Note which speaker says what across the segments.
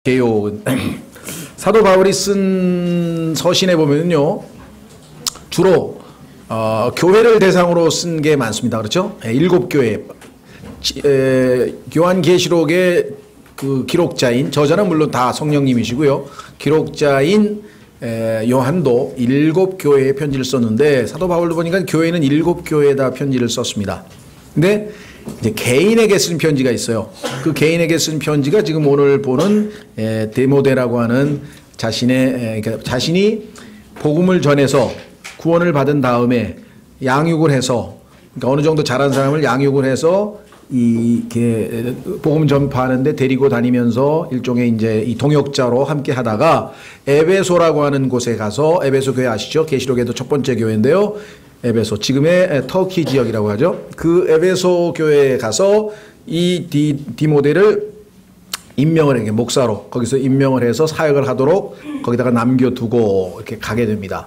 Speaker 1: 개요. 사도 바울이 쓴 서신에 보면요, 주로 교회를 대상으로 쓴 게 많습니다. 그렇죠? 7교회. 요한계시록의 그 기록자인, 저자는 물론 다 성령님이시고요. 기록자인 요한도 7교회에 편지를 썼는데, 사도 바울도 보니까 교회는 7교회에다 편지를 썼습니다. 근데 이제 개인에게 쓴 편지가 있어요. 그 개인에게 쓴 편지가 지금 오늘 보는 디모데라고 하는 그러니까 자신이 복음을 전해서 구원을 받은 다음에 양육을 해서, 그러니까 어느 정도 자란 사람을 양육을 해서 복음 전파하는데 데리고 다니면서 일종의 이제 이 동역자로 함께 하다가 에베소라고 하는 곳에 가서, 에베소 교회 아시죠? 계시록에도 첫 번째 교회인데요. 에베소, 지금의 터키 지역이라고 하죠. 그 에베소 교회에 가서 이 디모데를 임명을 해, 목사로 거기서 임명을 해서 사역을 하도록 거기다가 남겨두고 이렇게 가게 됩니다.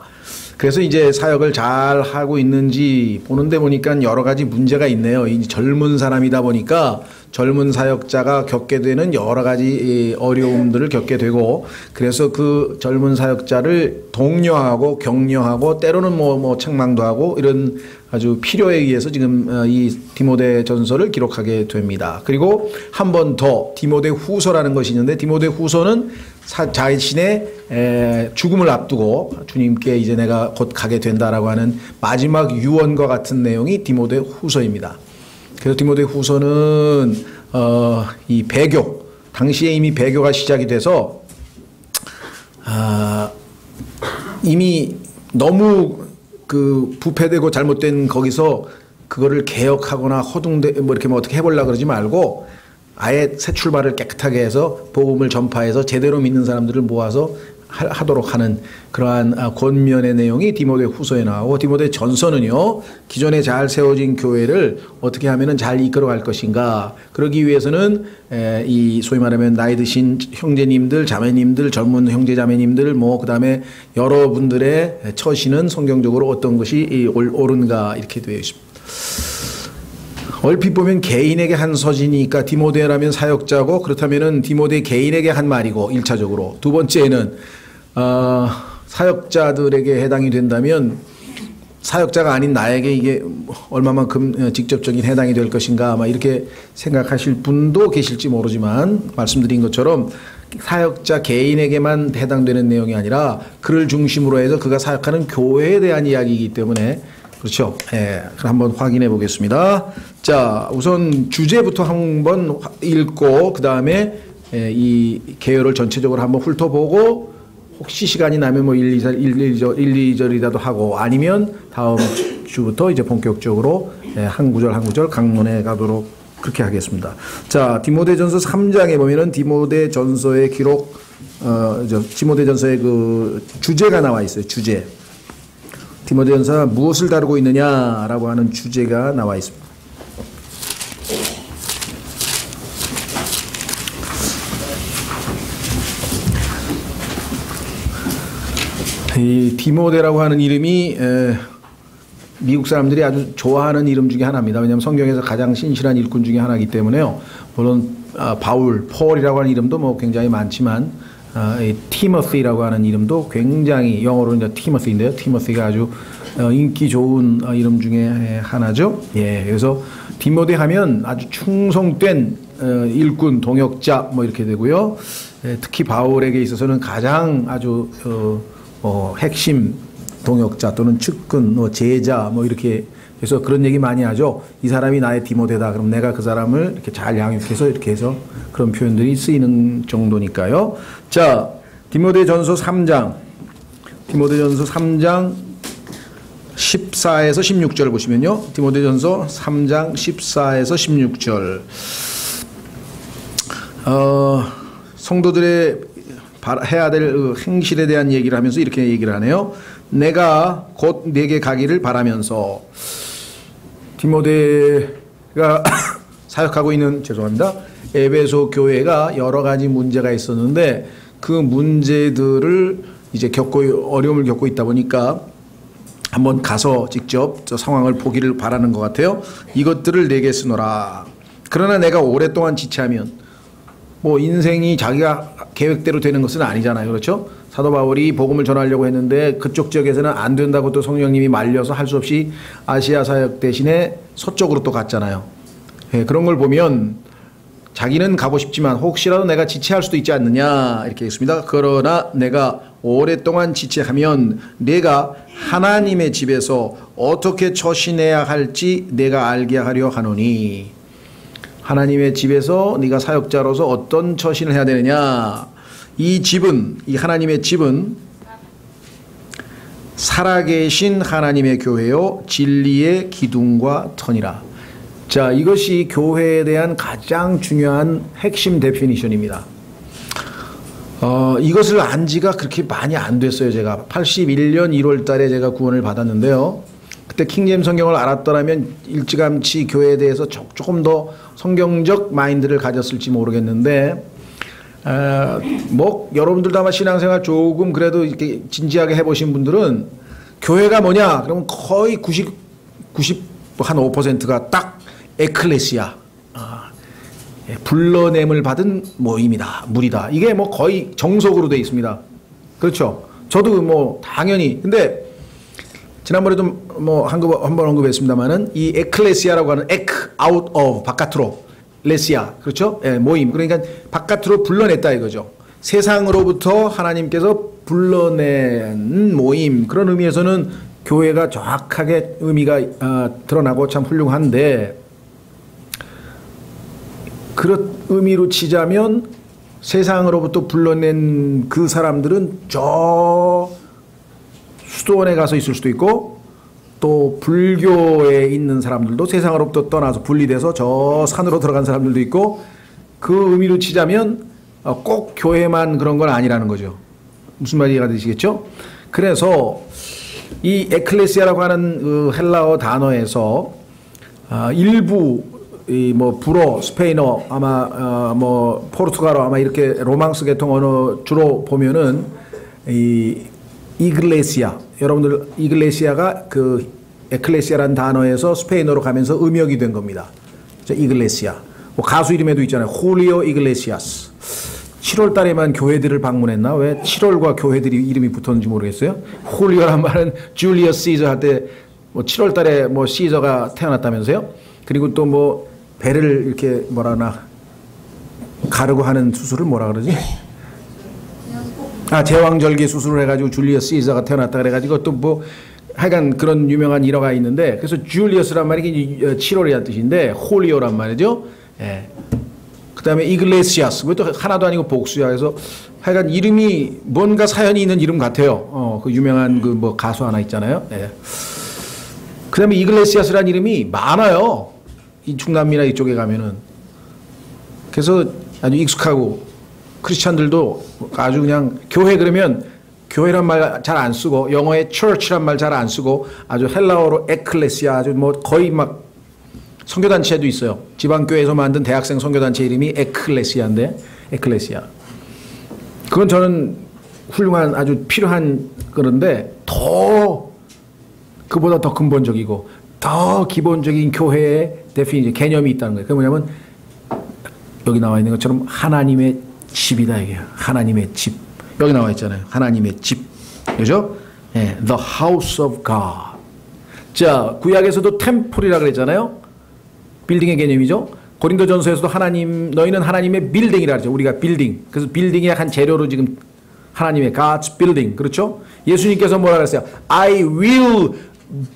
Speaker 1: 그래서 이제 사역을 잘 하고 있는지 보는데 보니까 여러 가지 문제가 있네요. 이 젊은 사람이다 보니까 젊은 사역자가 겪게 되는 여러 가지 어려움들을 겪게 되고, 그래서 그 젊은 사역자를 독려하고 격려하고 때로는 뭐 책망도 하고 이런 아주 필요에 의해서 지금 이 디모데 전서를 기록하게 됩니다. 그리고 한 번 더 디모데 후서라는 것이 있는데, 디모데 후서는 자신의 죽음을 앞두고 주님께 이제 내가 곧 가게 된다라고 하는 마지막 유언과 같은 내용이 디모데 후서입니다. 그래서 디모데 후서는 이 배교, 당시에 이미 배교가 시작이 돼서 이미 너무 그 부패되고 잘못된 거기서 그거를 개혁하거나 이렇게 어떻게 해보려고 그러지 말고 아예 새 출발을 깨끗하게 해서 복음을 전파해서 제대로 믿는 사람들을 모아서 하도록 하는 그러한 권면의 내용이 디모데 후서에 나오고, 디모데 전서는요, 기존에 잘 세워진 교회를 어떻게 하면은 잘 이끌어갈 것인가, 그러기 위해서는 이 소위 말하면 나이 드신 형제님들, 자매님들, 젊은 형제 자매님들, 그 다음에 여러분들의 처신은 성경적으로 어떤 것이 옳은가, 이렇게 되어 있습니다. 얼핏 보면 개인에게 한 서신이니까 디모데라면 사역자고, 그렇다면은 디모데 개인에게 한 말이고 1차적으로, 두 번째는 사역자들에게 해당이 된다면 사역자가 아닌 나에게 이게 얼마만큼 직접적인 해당이 될 것인가, 아마 이렇게 생각하실 분도 계실지 모르지만, 말씀드린 것처럼 사역자 개인에게만 해당되는 내용이 아니라 그를 중심으로 해서 그가 사역하는 교회에 대한 이야기이기 때문에, 그렇죠. 그럼 한번 확인해 보겠습니다. 자, 우선 주제부터 한번 읽고, 그 다음에 이 계열을 전체적으로 한번 훑어보고, 혹시 시간이 나면 1, 2절이라도 하고, 아니면 다음 주부터 이제 본격적으로 한 구절 한 구절 강론해 가도록 그렇게 하겠습니다. 자, 디모데전서 3장에 보면은 디모데전서의 기록, 디모데전서의 그 주제가 나와 있어요. 주제. 디모데전서가 무엇을 다루고 있느냐라고 하는 주제가 나와 있습니다. 이 디모데라고 하는 이름이 미국 사람들이 아주 좋아하는 이름 중에 하나입니다. 왜냐하면 성경에서 가장 신실한 일꾼 중에 하나이기 때문에요. 물론 바울, 폴이라고 하는 이름도 굉장히 많지만 티모시라고 하는 이름도 굉장히, 영어로는 이제 티모시인데요. 티모시가 아주 인기 좋은 이름 중에 하나죠. 그래서 디모데 하면 아주 충성된 일꾼, 동역자 이렇게 되고요. 특히 바울에게 있어서는 가장 아주 핵심 동역자 또는 측근, 제자 이렇게 해서 그런 얘기 많이 하죠. 이 사람이 나의 디모데다. 그럼 내가 그 사람을 이렇게 잘 양육해서 이렇게 해서 그런 표현들이 쓰이는 정도니까요. 자, 디모데전서 3장 14에서 16절 보시면요. 디모데전서 3장 14에서 16절. 성도들의 해야 될 행실에 대한 얘기를 하면서 이렇게 얘기를 하네요. 내가 곧 내게 가기를 바라면서, 디모데가 사역하고 있는, 에베소 교회가 여러 가지 문제가 있었는데, 그 문제들을 이제 어려움을 겪고 있다 보니까 한번 가서 직접 저 상황을 보기를 바라는 것 같아요. 이것들을 내게 쓰노라. 그러나 내가 오랫동안 지체하면, 뭐 인생이 자기가 계획대로 되는 것은 아니잖아요. 그렇죠? 사도 바울이 복음을 전하려고 했는데 그쪽 지역에서는 안 된다고 또 성령님이 말려서 할 수 없이 아시아 사역 대신에 서쪽으로 또 갔잖아요. 예, 그런 걸 보면 자기는 가고 싶지만 혹시라도 내가 지체할 수도 있지 않느냐 이렇게 했습니다. 그러나 내가 오랫동안 지체하면 내가 하나님의 집에서 어떻게 처신해야 할지 내가 알게 하려 하노니. 하나님의 집에서 네가 사역자로서 어떤 처신을 해야 되느냐. 이 집은, 이 하나님의 집은 살아계신 하나님의 교회요 진리의 기둥과 터니라. 자, 이것이 교회에 대한 가장 중요한 핵심 데피니션입니다. 이것을 안 지가 그렇게 많이 안 됐어요. 제가 81년 1월 달에 제가 구원을 받았는데요. 그때 킹제임스 성경을 알았더라면 일찌감치 교회에 대해서 조금 더 성경적 마인드를 가졌을지 모르겠는데, 뭐 여러분들도 아마 신앙생활 조금 그래도 이렇게 진지하게 해보신 분들은 교회가 뭐냐? 그러면 거의 95%가 딱 에클레시아, 불러냄을 받은 모임이다, 무리다. 이게 뭐 거의 정석으로 되어 있습니다. 그렇죠? 저도 뭐 당연히. 근데 지난번에도 뭐 한번 언급했습니다만은 이 에클레시아라고 하는 out of 바깥으로 레시아, 그렇죠? 예, 모임. 그러니까 바깥으로 불러냈다 이거죠. 세상으로부터 하나님께서 불러낸 모임. 그런 의미에서는 교회가 정확하게 의미가 드러나고 참 훌륭한데, 그런 의미로 치자면 세상으로부터 불러낸 그 사람들은 저 수도원에 가서 있을 수도 있고, 또 불교에 있는 사람들도 세상으로부터 떠나서 분리돼서 저 산으로 들어간 사람들도 있고, 그 의미로 치자면 꼭 교회만 그런 건 아니라는 거죠. 무슨 말이 이해가 되시겠죠? 그래서 이 에클레시아라고 하는 그 헬라어 단어에서 일부 이 뭐 불어, 스페인어, 아마 뭐 포르투갈어, 아마 이렇게 로망스 계통 언어 주로 보면은 이 이글레시아, 여러분들 이글레시아가 그 에클레시아라는 단어에서 스페인어로 가면서 음역이 된 겁니다. 이글레시아. 뭐 가수 이름에도 있잖아요. 홀리오 이글레시아스. 7월 달에만 교회들을 방문했나? 왜 7월과 교회들이 이름이 붙었는지 모르겠어요. 홀리오란 말은 줄리어스 시저 할 때 뭐 7월 달에 뭐 시저가 태어났다면서요. 그리고 또 뭐 배를 이렇게 뭐라나 가르고 하는 수술을 뭐라 그러지? 제왕절개 수술을 해가지고 줄리어스 시저가 태어났다 그래가지고 또 뭐 하여간 그런 유명한 일화가 있는데, 그래서 줄리어스란 말이 7월이라는 뜻인데 홀리오란 말이죠. 예. 그 다음에 이글레시아스, 그것도 하나도 아니고 복수야. 그래서 하여간 이름이 뭔가 사연이 있는 이름 같아요. 그 유명한 그 뭐 가수 하나 있잖아요. 예. 그 다음에 이글레시아스라는 이름이 많아요. 이 중남미나 이쪽에 가면은. 그래서 아주 익숙하고, 크리스찬들도 아주 그냥 교회 그러면 교회란 말 잘 안 쓰고, 영어에 church란 말 잘 안 쓰고, 아주 헬라어로 에클레시아, 아주 뭐 거의 막 선교단체도 있어요. 지방교회에서 만든 대학생 선교단체 이름이 에클레시아인데, 에클레시아. 그건 저는 훌륭한, 아주 필요한 그런데 그보다 더 근본적이고, 더 기본적인 교회의 데피니션, 개념이 있다는 거예요. 그게 뭐냐면, 여기 나와 있는 것처럼 하나님의 집이다, 이게. 하나님의 집. 여기 나와 있잖아요. 하나님의 집. 그죠? 예, The house of God. 자, 구약에서도 템플이라고 그랬잖아요. 빌딩의 개념이죠. 고린도전서에서도 너희는 하나님의 빌딩이라 그러죠. 우리가 빌딩. 그래서 빌딩의 한 재료로 지금 하나님의 God's building. 그렇죠? 예수님께서 뭐라 그랬어요? I will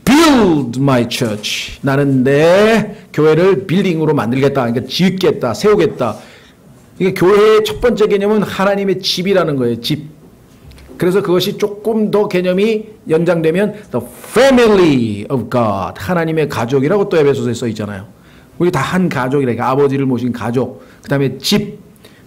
Speaker 1: build my church. 나는 내 교회를 빌딩으로 만들겠다. 그러니까 짓겠다. 세우겠다. 이게 교회의 첫 번째 개념은 하나님의 집이라는 거예요. 집. 그래서 그것이 조금 더 개념이 연장되면 the family of God. 하나님의 가족이라고 또 에베소서에 써 있잖아요. 우리 다 한 가족이라니까. 아버지를 모신 가족. 그 다음에 집.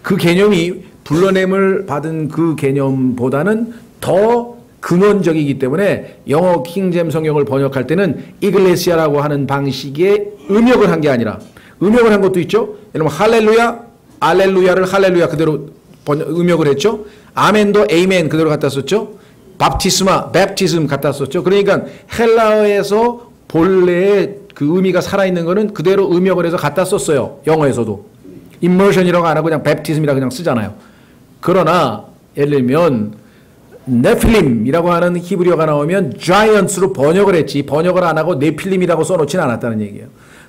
Speaker 1: 그 개념이 불러냄을 받은 그 개념보다는 더 근원적이기 때문에 영어 킹제임스 성경을 번역할 때는 이글레시아라고 하는 방식의 음역을 한 게 아니라, 음역을 한 것도 있죠. 예를 들면 할렐루야, 알렐루야를 할렐루야 그대로 음역을 했죠. 아멘도 에이멘 그대로 갖다 썼죠. 밥티스마, 맵티즘 갖다 썼죠. 그러니까 헬라어에서 본래의 그 의미가 살아있는 거는 그대로 음역을 해서 갖다 썼어요. 영어에서도. 임머션이라고 안 하고 그냥 맵티즘이라고 그냥 쓰잖아요. 그러나 예를 들면 네필림이라고 하는 히브리어가 나오면 giants로 번역을 했지 번역을 안 하고 네필림이라고 써놓지는 않았다는 얘기예요.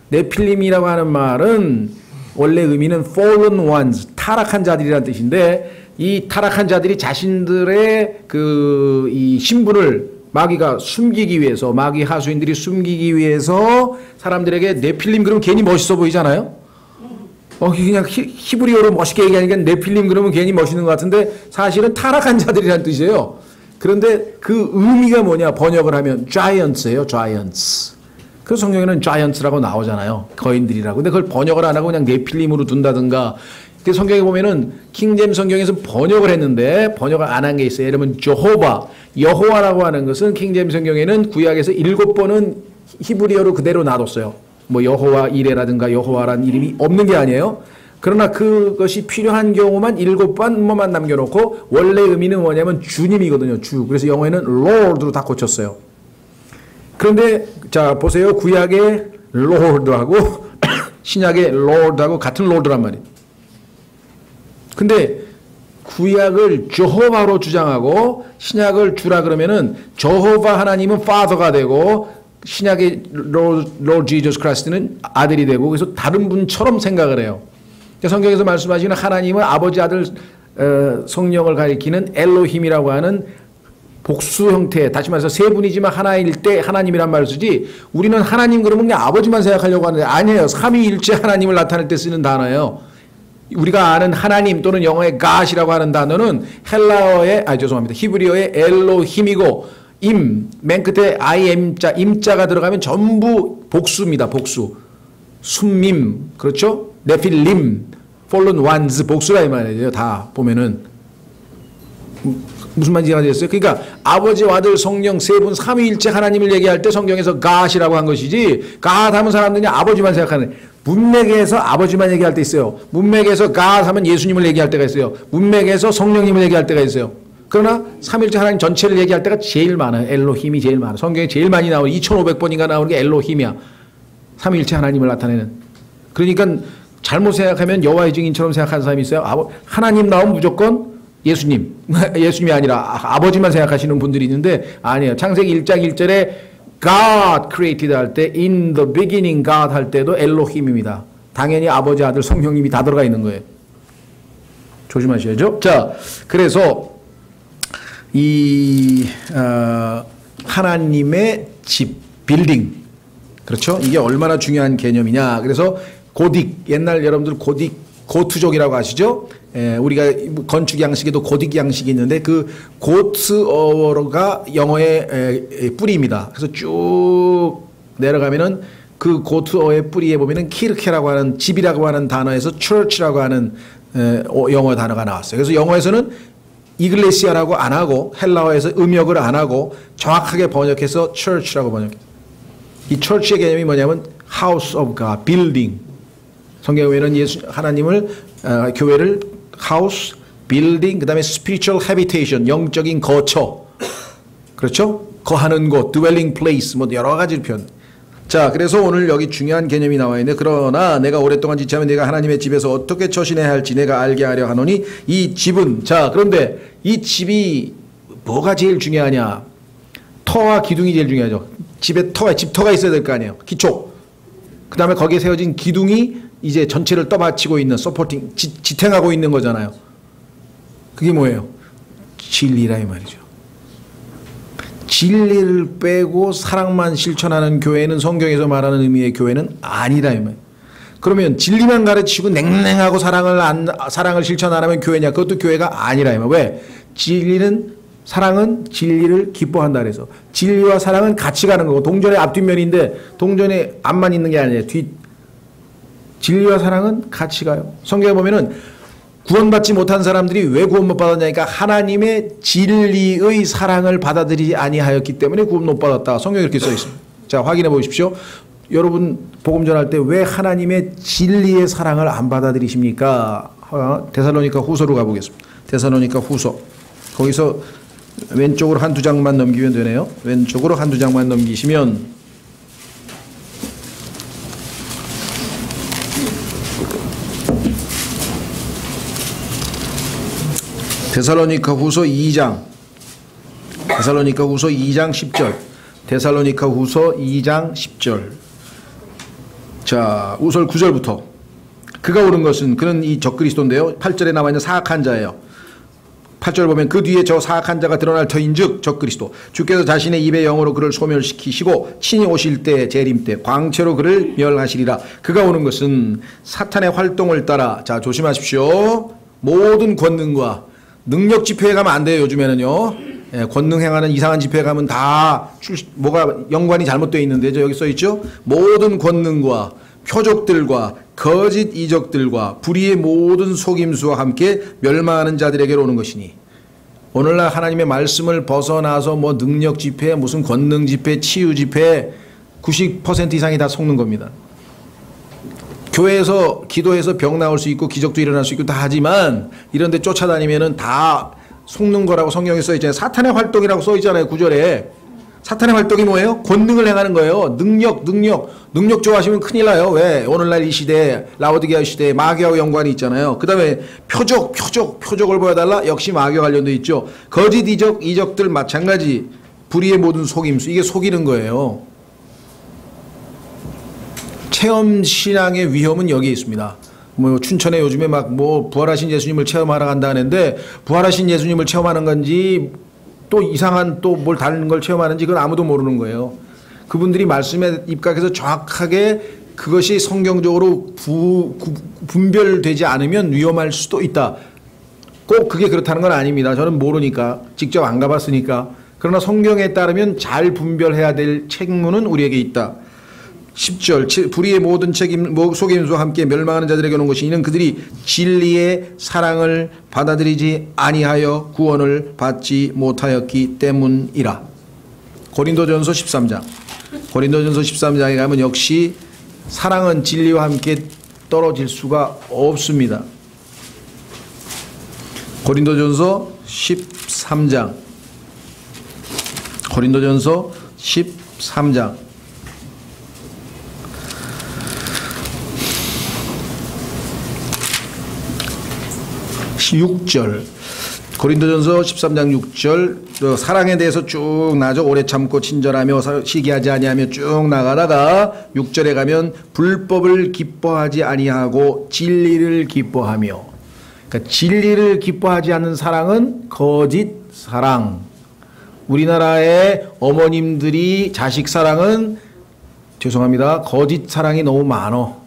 Speaker 1: 네필림이라고 하는 말은 원래 의미는 fallen ones, 타락한 자들이라는 뜻인데 이 타락한 자들이 자신들의 이 신분을 마귀가 숨기기 위해서 마귀 하수인들이 숨기기 위해서 사람들에게 네필림 그러면 괜히 멋있어 보이잖아요. 그냥 히브리어로 멋있게 얘기하니까 네필림 그러면 괜히 멋있는 것 같은데 사실은 타락한 자들이라는 뜻이에요. 그런데 그 의미가 뭐냐 번역을 하면 giants예요. giants. 그 성경에는 giants라고 나오잖아요. 거인들이라고. 근데 그걸 번역을 안 하고 그냥 네필림으로 둔다든가. 그 성경에 보면은 킹제임 성경에서 번역을 했는데 번역을 안 한 게 있어요. 예를 들면 여호와라고 하는 것은 킹제임 성경에는 구약에서 7번은 히브리어로 그대로 놔뒀어요. 뭐 여호와 이레라든가 여호와라는 이름이 없는 게 아니에요. 그러나 그것이 필요한 경우만 7번만 남겨놓고 원래 의미는 뭐냐면 주님이거든요. 주. 그래서 영어에는 Lord로 다 고쳤어요. 그런데 자 보세요. 구약의 Lord하고 신약의 Lord하고 같은 Lord란 말이에요. 근데 구약을 저호바로 주장하고 신약을 주라 그러면은 저호바 하나님은 Father가 되고 신약의 Lord Jesus Christ는 아들이 되고 그래서 다른 분처럼 생각을 해요. 성경에서 말씀하시는 하나님은 아버지 아들 성령을 가리키는 엘로힘이라고 하는 복수 형태 다시 말해서 세 분이지만 하나일 때 하나님이란 말을 쓰지 우리는 하나님 그러면 그냥 아버지만 생각하려고 하는데 아니에요. 삼위일체 하나님을 나타낼 때 쓰는 단어예요. 우리가 아는 하나님 또는 영어의 God이라고 하는 단어는 히브리어의 엘로힘이고 맨 끝에 임자가 들어가면 전부 복수입니다. 복수. 순밈, 그렇죠? 네필림, fallen ones, 복수라 이 말이에요. 다 보면은. 무슨 말인지 이해가 그러니까 아버지와 아들 성령 세 분 삼위일체 하나님을 얘기할 때 성경에서 God이라고 한 것이지 God 하면 사람들이 아버지만 생각하는 문맥에서 아버지만 얘기할 때 있어요. 문맥에서 God 하면 예수님을 얘기할 때가 있어요. 문맥에서 성령님을 얘기할 때가 있어요. 그러나 삼일째 하나님 전체를 얘기할 때가 제일 많아요. 엘로힘이 제일 많아요. 성경에 제일 많이 나오는 2500번인가 나오는 게 엘로힘이야. 삼일째 하나님을 나타내는. 그러니까 잘못 생각하면 여호와의 증인처럼 생각하는 사람이 있어요. 하나님 나오면 무조건 예수님이 아니라 아버지만 생각하시는 분들이 있는데 아니에요. 창세기 1장 1절에 God created 할 때 in the beginning God 할 때도 엘로힘입니다. 당연히 아버지 아들 성령님이 다 들어가 있는 거예요. 조심하셔야죠. 자, 그래서 하나님의 집, 빌딩. 그렇죠? 이게 얼마나 중요한 개념이냐. 그래서 고딕, 옛날 여러분들 고투족이라고 아시죠? 우리가 건축 양식에도 고딕 양식이 있는데 그 고트어가 영어의 뿌리입니다. 그래서 쭉 내려가면은 그 고트어의 뿌리에 보면은 키르케라고 하는 집이라고 하는 단어에서 church라고 하는 영어 단어가 나왔어요. 그래서 영어에서는 이글레시아라고 안 하고 헬라어에서 음역을 안 하고 정확하게 번역해서 church라고 번역해요. 이 church의 개념이 뭐냐면 house of God, building. 성경에 보면 하나님을 교회를 house, building, 그 다음에 spiritual habitation, 영적인 거처. 그렇죠? 거하는 곳, dwelling place, 뭐 여러 가지 표현. 자, 그래서 오늘 여기 중요한 개념이 나와 있는데 그러나 내가 오랫동안 지체하면 내가 하나님의 집에서 어떻게 처신해야 할지 내가 알게 하려 하노니 이 집은 자, 그런데 이 집이 뭐가 제일 중요하냐? 터와 기둥이 제일 중요하죠. 집에 집터가 있어야 될 거 아니에요. 기초. 그 다음에 거기에 세워진 기둥이 이제 전체를 떠받치고 있는 서포팅, 지탱하고 있는 거잖아요. 그게 뭐예요? 진리라 이 말이죠. 진리를 빼고 사랑만 실천하는 교회는 성경에서 말하는 의미의 교회는 아니라 이 말이에요. 그러면 진리만 가르치고 냉랭하고 사랑을 실천 안 하면 교회냐? 그것도 교회가 아니라 이 말이에요. 왜? 사랑은 진리를 기뻐한다 그래서 진리와 사랑은 같이 가는 거고 동전의 앞뒷면인데 동전에 앞만 있는 게 아니에요. 진리와 사랑은 같이 가요. 성경에 보면은 구원받지 못한 사람들이 왜 구원 못 받았냐니까 하나님의 진리의 사랑을 받아들이지 아니하였기 때문에 구원 못 받았다. 성경에 이렇게 써 있습니다. 자, 확인해 보십시오. 여러분 복음 전할 때 왜 하나님의 진리의 사랑을 안 받아들이십니까? 데살로니가 후서로 가보겠습니다. 데살로니가 후서. 거기서 왼쪽으로 한두 장만 넘기면 되네요. 왼쪽으로 한두 장만 넘기시면 데살로니가 후서 2장. 데살로니가 후서 2장 10절. 데살로니가 후서 2장 10절. 자, 우설 9절부터. 그가 오는 것은 그는 이 적그리스도인데요. 8절에 나와 있는 사악한 자예요. 8절 보면 그 뒤에 저 사악한 자가 드러날 터인즉 적그리스도 주께서 자신의 입의 영으로 그를 소멸시키시고 친히 오실 때 재림 때 광채로 그를 멸하시리라. 그가 오는 것은 사탄의 활동을 따라 자 조심하십시오. 모든 권능과 능력 집회에 가면 안 돼요. 요즘에는요. 예, 권능 행하는 이상한 집회에 가면 다 뭐가 연관이 잘못되어 있는데 저 여기 써 있죠. 모든 권능과 표적들과 거짓 이적들과 불의의 모든 속임수와 함께 멸망하는 자들에게로 오는 것이니 오늘날 하나님의 말씀을 벗어나서 뭐 능력 집회 무슨 권능 집회 치유 집회 90% 이상이 다 속는 겁니다. 교회에서 기도해서 병 나올 수 있고 기적도 일어날 수 있고 다 하지만 이런 데 쫓아다니면은 다 속는 거라고 성경에 써 있잖아요. 사탄의 활동이라고 써 있잖아요. 9절에. 사탄의 활동이 뭐예요? 권능을 행하는 거예요. 능력 좋아하시면 큰일 나요. 왜? 오늘날 이 시대에 라오디게아 시대에 마귀하고 연관이 있잖아요. 그 다음에 표적을 보여달라? 역시 마귀와 관련돼 있죠. 거짓 이적들 마찬가지. 불의의 모든 속임수. 이게 속이는 거예요. 체험신앙의 위험은 여기에 있습니다. 뭐 춘천에 요즘에 막 뭐 부활하신 예수님을 체험하러 간다 하는데 부활하신 예수님을 체험하는 건지 또 이상한 또 뭘 다른 걸 체험하는지 그건 아무도 모르는 거예요. 그분들이 말씀에 입각해서 정확하게 그것이 성경적으로 분별되지 않으면 위험할 수도 있다. 꼭 그게 그렇다는 건 아닙니다. 저는 모르니까 직접 안 가봤으니까. 그러나 성경에 따르면 잘 분별해야 될 책무는 우리에게 있다. 10절 불의의 모든 속임수와 함께 멸망하는 자들에게 오는 것이 이는 그들이 진리의 사랑을 받아들이지 아니하여 구원을 받지 못하였기 때문이라. 고린도전서 13장. 고린도전서 13장에 가면 역시 사랑은 진리와 함께 떨어질 수가 없습니다. 고린도전서 13장. 고린도전서 13장. 6절 고린도전서 13장 6절 사랑에 대해서 쭉 나죠. 오래 참고 친절하며 시기하지 아니하며 쭉 나가다가 6절에 가면 불법을 기뻐하지 아니하고 진리를 기뻐하며 그러니까 진리를 기뻐하지 않는 사랑은 거짓 사랑. 우리나라의 어머님들이 자식 사랑은 죄송합니다. 거짓 사랑이 너무 많어.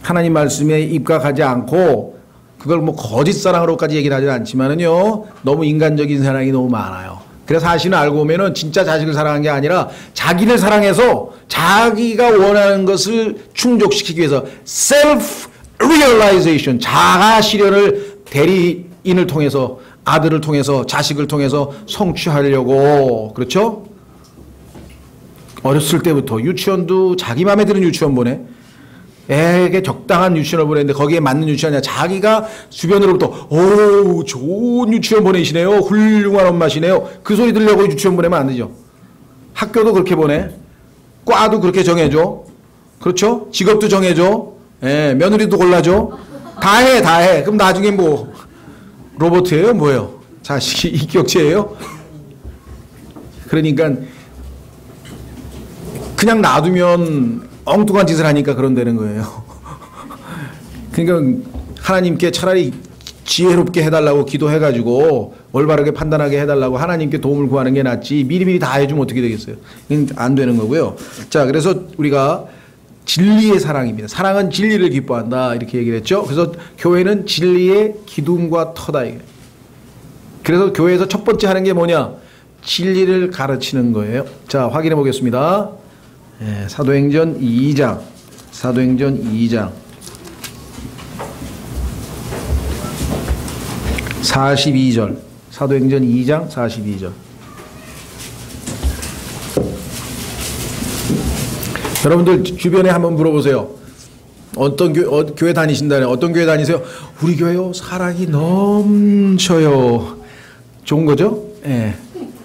Speaker 1: 하나님 말씀에 입각하지 않고 그걸 뭐 거짓 사랑으로까지 얘기를 하지 않지만은요, 너무 인간적인 사랑이 너무 많아요. 그래서 사실은 알고 보면은 진짜 자식을 사랑한 게 아니라 자기를 사랑해서 자기가 원하는 것을 충족시키기 위해서 self realization, 자아 실현을 대리인을 통해서 아들을 통해서 자식을 통해서 성취하려고. 그렇죠? 어렸을 때부터 유치원도 자기 마음에 드는 유치원 보내. 애에게 적당한 유치원을 보냈는데 거기에 맞는 유치원이야. 자기가 주변으로부터 오 좋은 유치원 보내시네요. 훌륭한 엄마시네요. 그 소리 들으려고 유치원 보내면 안 되죠. 학교도 그렇게 보내. 과도 그렇게 정해줘. 그렇죠? 직업도 정해줘. 예, 며느리도 골라줘. 다 해. 그럼 나중에 뭐 로봇이에요? 뭐예요? 자식이 인격체예요? 그러니까 그냥 놔두면 엉뚱한 짓을 하니까 그런다는 거예요. 그러니까 하나님께 차라리 지혜롭게 해달라고 기도해가지고 올바르게 판단하게 해달라고 하나님께 도움을 구하는 게 낫지 미리미리 다 해주면 어떻게 되겠어요? 안 되는 거고요. 자, 그래서 우리가 진리의 사랑입니다. 사랑은 진리를 기뻐한다 이렇게 얘기를 했죠. 그래서 교회는 진리의 기둥과 터다. 그래서 교회에서 첫 번째 하는 게 뭐냐? 진리를 가르치는 거예요. 자, 확인해 보겠습니다. 예, 사도행전 2장 42절 사도행전 2장 42절 여러분들 주변에 한번 물어보세요. 어떤 교회 다니신다네. 어떤 교회 다니세요? 우리 교회요 사랑이 넘쳐요. 좋은 거죠? 예.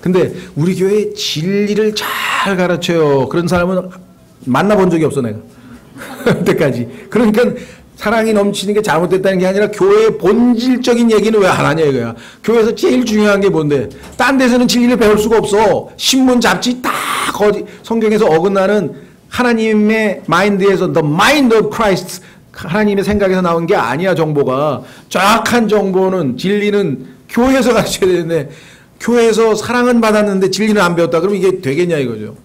Speaker 1: 근데 우리 교회 진리를 잘 가르쳐요. 그런 사람은 만나본 적이 없어 내가. 그때까지. 그러니까 사랑이 넘치는 게 잘못됐다는 게 아니라 교회의 본질적인 얘기는 왜 안 하냐 이거야. 교회에서 제일 중요한 게 뭔데? 딴 데서는 진리를 배울 수가 없어. 신문 잡지 다 성경에서 어긋나는 하나님의 마인드에서 the mind of Christ, 하나님의 생각에서 나온 게 아니야. 정보가 정확한 정보는, 진리는 교회에서 가르쳐야 되는데 교회에서 사랑은 받았는데 진리는 안 배웠다. 그러면 이게 되겠냐 이거죠.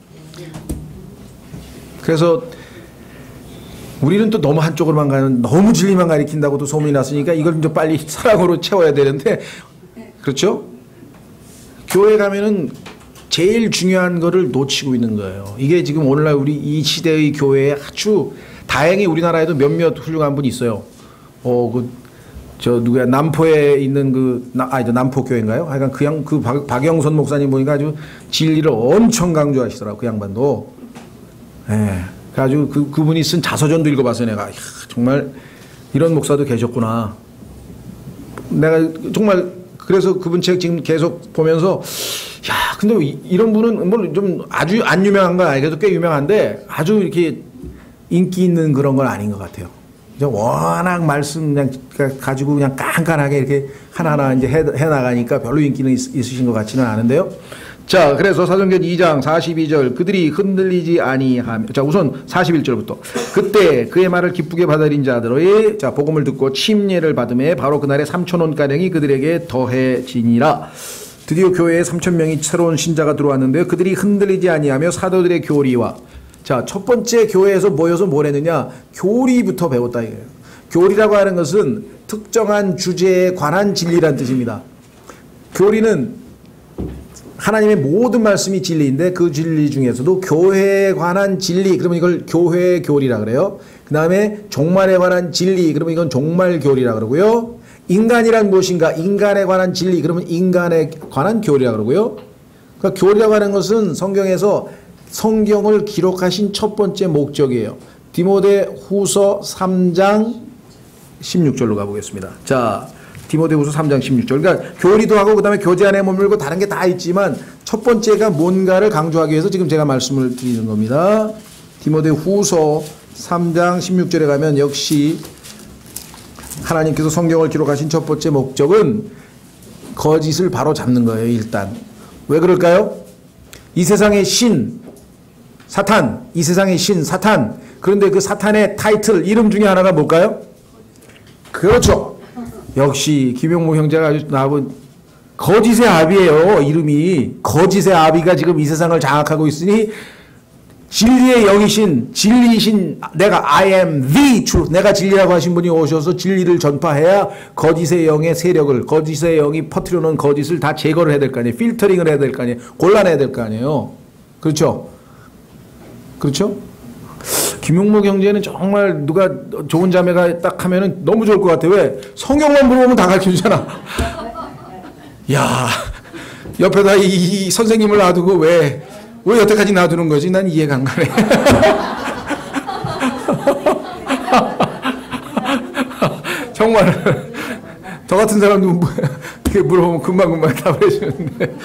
Speaker 1: 그래서 우리는 또 너무 한쪽으로만 가는, 너무 진리만 가리킨다고 또 소문이 났으니까 이걸 좀 빨리 사랑으로 채워야 되는데, 그렇죠? 교회 가면은 제일 중요한 거를 놓치고 있는 거예요. 이게 지금 오늘날 우리 이 시대의 교회에 아주, 다행히 우리나라에도 몇몇 훌륭한 분이 있어요. 누구야, 남포에 있는 남포 교회인가요? 하여간 박영선 목사님 보니까 아주 진리를 엄청 강조하시더라고, 그 양반도. 예. 그래가지고 그분이 쓴 자서전도 읽어봤어요, 내가. 이야, 정말 이런 목사도 계셨구나. 내가 정말 그래서 그분 책 지금 계속 보면서, 야, 근데 이런 분은 뭐 좀 아주 안 유명한 건 아니고 꽤 유명한데 아주 이렇게 인기 있는 그런 건 아닌 것 같아요. 워낙 말씀 그냥 가지고 그냥 깐깐하게 이렇게 하나하나 이제 해 나가니까 별로 인기는 있으신 것 같지는 않은데요. 자, 그래서 사도행전 2장 42절, 그들이 흔들리지 아니하며, 자, 우선 41절부터 그때 그의 말을 기쁘게 받아들인 자들의, 자, 복음을 듣고 침례를 받음에 바로 그날에 3,000원가량이 그들에게 더해지니라. 드디어 교회에 3,000명이 새로운 신자가 들어왔는데요. 그들이 흔들리지 아니하며 사도들의 교리와, 자, 첫 번째 교회에서 모여서 뭘 했느냐? 교리부터 배웠다 이거예요. 교리라고 하는 것은 특정한 주제에 관한 진리란 뜻입니다. 교리는 하나님의 모든 말씀이 진리인데 그 진리 중에서도 교회에 관한 진리, 그러면 이걸 교회 교리라 그래요. 그 다음에 종말에 관한 진리, 그러면 이건 종말 교리라 그러고요. 인간이란 무엇인가, 인간에 관한 진리, 그러면 인간에 관한 교리라 그러고요. 그러니까 교리라고 하는 것은 성경에서 성경을 기록하신 첫 번째 목적이에요. 디모데 후서 3장 16절로 가보겠습니다. 자, 디모데후서 3장 16절. 그러니까 교리도 하고 그다음에 교제 안에 머물고 다른 게 다 있지만 첫 번째가 뭔가를 강조하기 위해서 지금 제가 말씀을 드리는 겁니다. 디모데후서 3장 16절에 가면 역시 하나님께서 성경을 기록하신 첫 번째 목적은 거짓을 바로 잡는 거예요. 일단 왜 그럴까요? 이 세상의 신 사탄, 이 세상의 신 사탄. 그런데 그 사탄의 타이틀, 이름 중에 하나가 뭘까요? 그렇죠. 역시 김용모 형제가 아주 나하고 거짓의 아비예요. 이름이 거짓의 아비가 지금 이 세상을 장악하고 있으니 진리의 영이신, 진리이신 내가 I am the truth, 내가 진리라고 하신 분이 오셔서 진리를 전파해야 거짓의 영의 세력을, 거짓의 영이 퍼뜨려 놓은 거짓을 다 제거를 해야 될 거 아니에요. 필터링을 해야 될 거 아니에요. 골라내야 될 거 아니에요. 그렇죠? 그렇죠? 김용목 형제는 정말 누가 좋은 자매가 딱 하면은 너무 좋을 것 같아. 왜? 성경만 물어보면 다 가르쳐주잖아. 야, 옆에다 이 선생님을 놔두고 왜 여태까지 놔두는 거지? 난 이해가 안 가네. 정말 저 같은 사람도 이렇게 물어보면 금방금방 답해 주는데.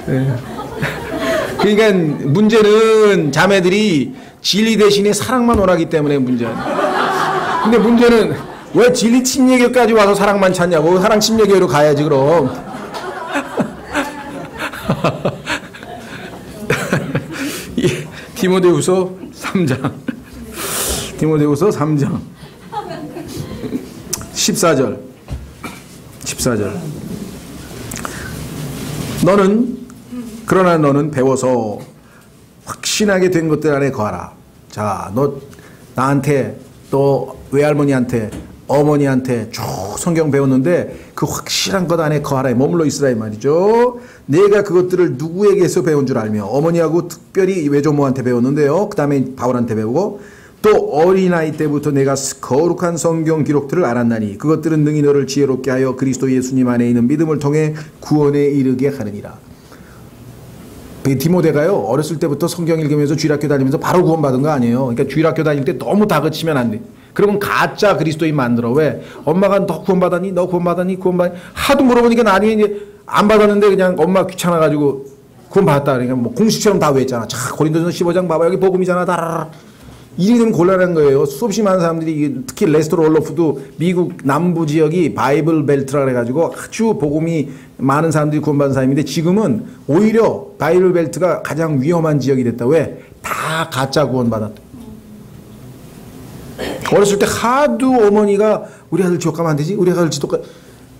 Speaker 1: 네. 그러니까 문제는 자매들이 진리 대신에 사랑만 원하기 때문에 문제야. 근데 문제는 왜 진리 침례교까지 와서 사랑만 찾냐고. 사랑 침례교로 가야지 그럼. 디모데후서 3장. 디모데후서 3장 14절. 그러나 너는 배워서 확신하게 된 것들 안에 거하라. 자, 너 나한테 또 외할머니한테 어머니한테 쭉 성경 배웠는데 그 확실한 것 안에 거하라. 머물러 있으라 이 말이죠. 내가 그것들을 누구에게서 배운 줄 알며, 어머니하고 특별히 외조모한테 배웠는데요. 그 다음에 바울한테 배우고 또 어린아이 때부터 내가 거룩한 성경 기록들을 알았나니 그것들은 능히 너를 지혜롭게 하여 그리스도 예수님 안에 있는 믿음을 통해 구원에 이르게 하느니라. 디모데가요, 어렸을 때부터 성경 읽으면서 주일학교 다니면서 바로 구원받은 거 아니에요. 그러니까 주일학교 다닐 때 너무 다그치면 안 돼. 그러면 가짜 그리스도인 만들어. 왜? 엄마가 너 구원받았니? 너 구원받았니? 하도 물어보니까 나중에 이제 안 받았는데 그냥 엄마 귀찮아가지고 구원받았다. 그러니까 뭐 공식처럼 다 외웠잖아. 자, 고린도전서 15장 봐봐. 여기 복음이잖아. 다라라. 이게 좀 곤란한 거예요. 수없이 많은 사람들이 특히 레스터 롤로프도 미국 남부 지역이 바이블 벨트라 그래가지고 아주 복음이 많은 사람들이 구원받은 사람인데 지금은 오히려 바이블 벨트가 가장 위험한 지역이 됐다. 왜? 다 가짜 구원받았다. 어렸을 때 하도 어머니가 우리 아들 지옥 가면 안 되지? 우리 아들 지옥 가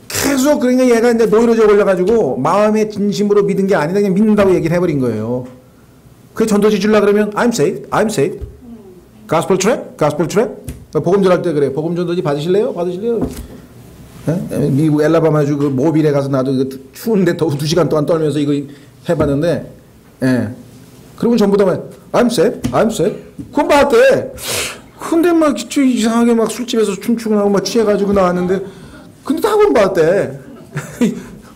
Speaker 1: 계속 그러니까 얘가 이제 노이로제 걸려가지고 마음에 진심으로 믿은 게 아니다 그냥 믿는다고 얘기를 해버린 거예요. 그 전도지 주려고 그러면 I'm saved, I'm saved. Gospel trap, Gospel trap. 복음 전할 때 그래. 복음 전도지 받으실래요? 받으실래요? 에? 미국 엘라바마주 그 모빌에 가서 나도 이거 추운데 더우 2시간 동안 떨면서 이거 해봤는데, 예. 그러면 전부 다 I'm saved, I'm saved. 그건 받았대. 근데 막 이상하게 막 술집에서 춤추고 나고 막 취해가지고 나왔는데, 근데 다 구원 받았대.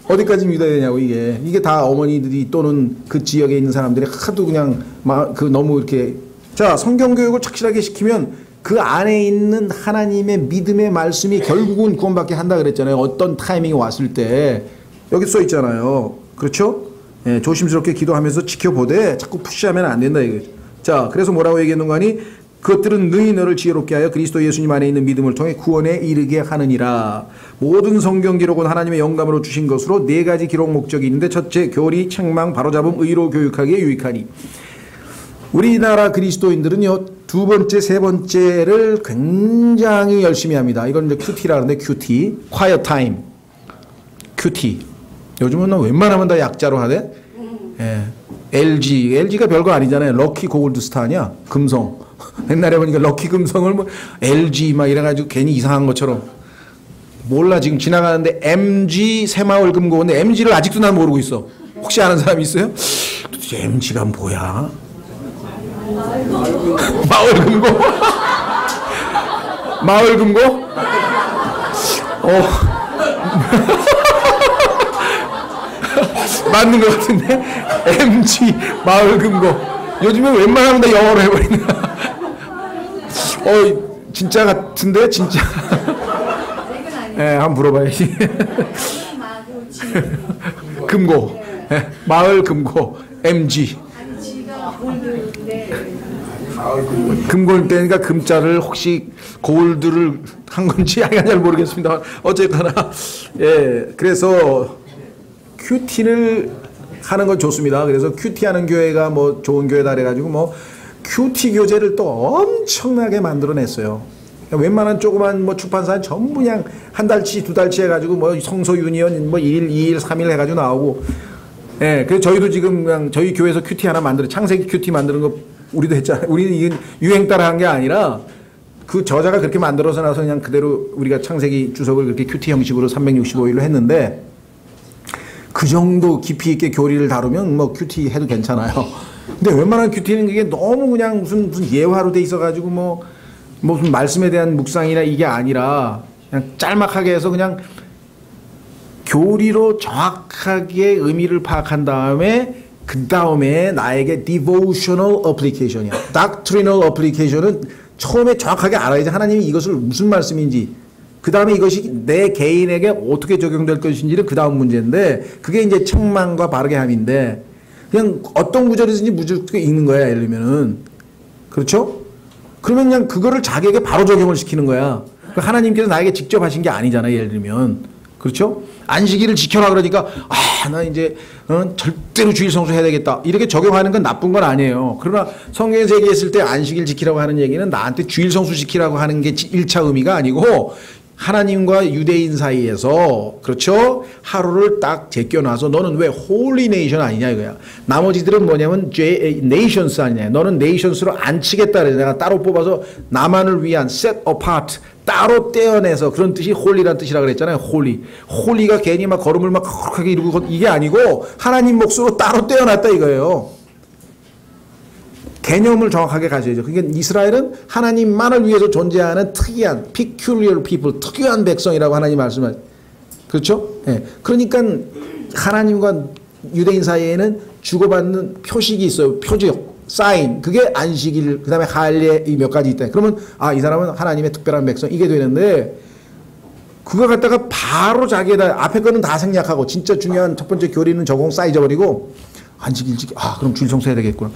Speaker 1: 어디까지 믿어야 되냐고 이게 다 어머니들이 또는 그 지역에 있는 사람들이 하도 그냥 그 너무 이렇게 자 성경 교육을 착실하게 시키면 그 안에 있는 하나님의 믿음의 말씀이 결국은 구원받게 한다 그랬잖아요. 어떤 타이밍이 왔을 때 여기 써 있잖아요. 그렇죠? 예, 조심스럽게 기도하면서 지켜보되 자꾸 푸시하면 안 된다 이거죠. 자 그래서 뭐라고 얘기했는가 하니 그것들은 너희 너를 지혜롭게 하여 그리스도 예수님 안에 있는 믿음을 통해 구원에 이르게 하느니라. 모든 성경 기록은 하나님의 영감으로 주신 것으로 4가지 기록 목적이 있는데 첫째 교리, 책망, 바로잡음, 의로 교육하기에 유익하니. 우리나라 그리스도인들은요 2번째, 3번째를 굉장히 열심히 합니다. 이건 이제 QT라는데 QT, Quiet Time, QT. 요즘은 웬만하면 다 약자로 하대. 예. LG가 별거 아니잖아요. 럭키 골드스타 아니야? 금성. 옛날에 보니까 럭키 금성을 뭐 LG 막 이래가지고 괜히 이상한 것처럼 몰라. 지금 지나가는데 MG 새마을 금고인데 MG를 아직도 난 모르고 있어. 혹시 아는 사람 있어요? 도대체 MG가 뭐야? 마을 금고? 마을 금고? 맞는 것 같은데? MG 마을 금고. 요즘에 웬만하면 다 영어로 해버린다. 진짜 같은데 진짜. 예, 한번 물어봐야지. 금고, 예, 마을 금고, MG. 금고일 때니까 금자를 혹시 골드를 한 건지 잘 모르겠습니다. 어쨌거나 예, 그래서 QT를 하는 건 좋습니다. 그래서 QT 하는 교회가 뭐 좋은 교회다 그래가지고 뭐 QT 교재를 또 엄청나게 만들어냈어요. 웬만한 조그만 뭐 출판사는 전부 그냥 한 달치, 2달치 해가지고 뭐 성서 유니언 뭐 1일, 2일, 3일 해가지고 나오고. 예, 그래서 저희도 지금 그냥 저희 교회에서 QT 하나 창세기 QT 만드는 거 우리도 했잖아요. 우리는 이게 유행 따라 한 게 아니라 그 저자가 그렇게 만들어서 나서 그냥 그대로 우리가 창세기 주석을 그렇게 QT 형식으로 365일로 했는데 그 정도 깊이 있게 교리를 다루면 뭐 QT 해도 괜찮아요. 근데 웬만한 QT는 그게 너무 그냥 무슨 예화로 돼 있어가지고 뭐 무슨 말씀에 대한 묵상이나 이게 아니라 그냥 짤막하게 해서 그냥 교리로 정확하게 의미를 파악한 다음에 그 다음에 나에게 devotional application이야. doctrinal application은 처음에 정확하게 알아야지 하나님이 이것을 무슨 말씀인지 그 다음에 이것이 내 개인에게 어떻게 적용될 것인지는 그 다음 문제인데 그게 이제 책망과 바르게 함인데 그냥 어떤 구절이든지 무조건 읽는 거야. 예를 들면은 그렇죠? 그러면 그냥 그거를 자기에게 바로 적용을 시키는 거야. 하나님께서 나에게 직접 하신 게 아니잖아. 예를 들면 그렇죠? 안식일을 지켜라 그러니까 나 이제 절대로 주일 성수해야 되겠다 이렇게 적용하는 건 나쁜 건 아니에요. 그러나 성경에서 얘기했을 때 안식일 지키라고 하는 얘기는 나한테 주일 성수 지키라고 하는 게 1차 의미가 아니고 하나님과 유대인 사이에서 그렇죠? 하루를 딱 제껴놔서 너는 왜 홀리 네이션 아니냐 이거야. 나머지들은 뭐냐면 네이션스 아니냐. 너는 네이션스로 안 치겠다 그래. 내가 따로 뽑아서 나만을 위한 set apart 따로 떼어내서 그런 뜻이 홀리란 뜻이라 그랬잖아요. 홀리가 괜히 막 걸음을 막 거룩하게 이루고 이게 아니고 하나님 몫으로 따로 떼어놨다 이거예요. 개념을 정확하게 가져야죠. 그러니까 이스라엘은 하나님만을 위해서 존재하는 특이한 peculiar people, 특유한 백성이라고 하나님 말씀하죠. 그렇죠? 예. 그러니까 하나님과 유대인 사이에는 주고받는 표식이 있어요. 표적, 사인. 그게 안식일, 그 다음에 할례 이 몇 가지 있다. 그러면 이 사람은 하나님의 특별한 백성 이게 되는데 그거 갖다가 바로 자기에다 앞에 거는 다 생략하고 진짜 중요한 첫 번째 교리는 적용 쌓여버리고 안식일 지키 그럼 주일 성수해야 되겠구나.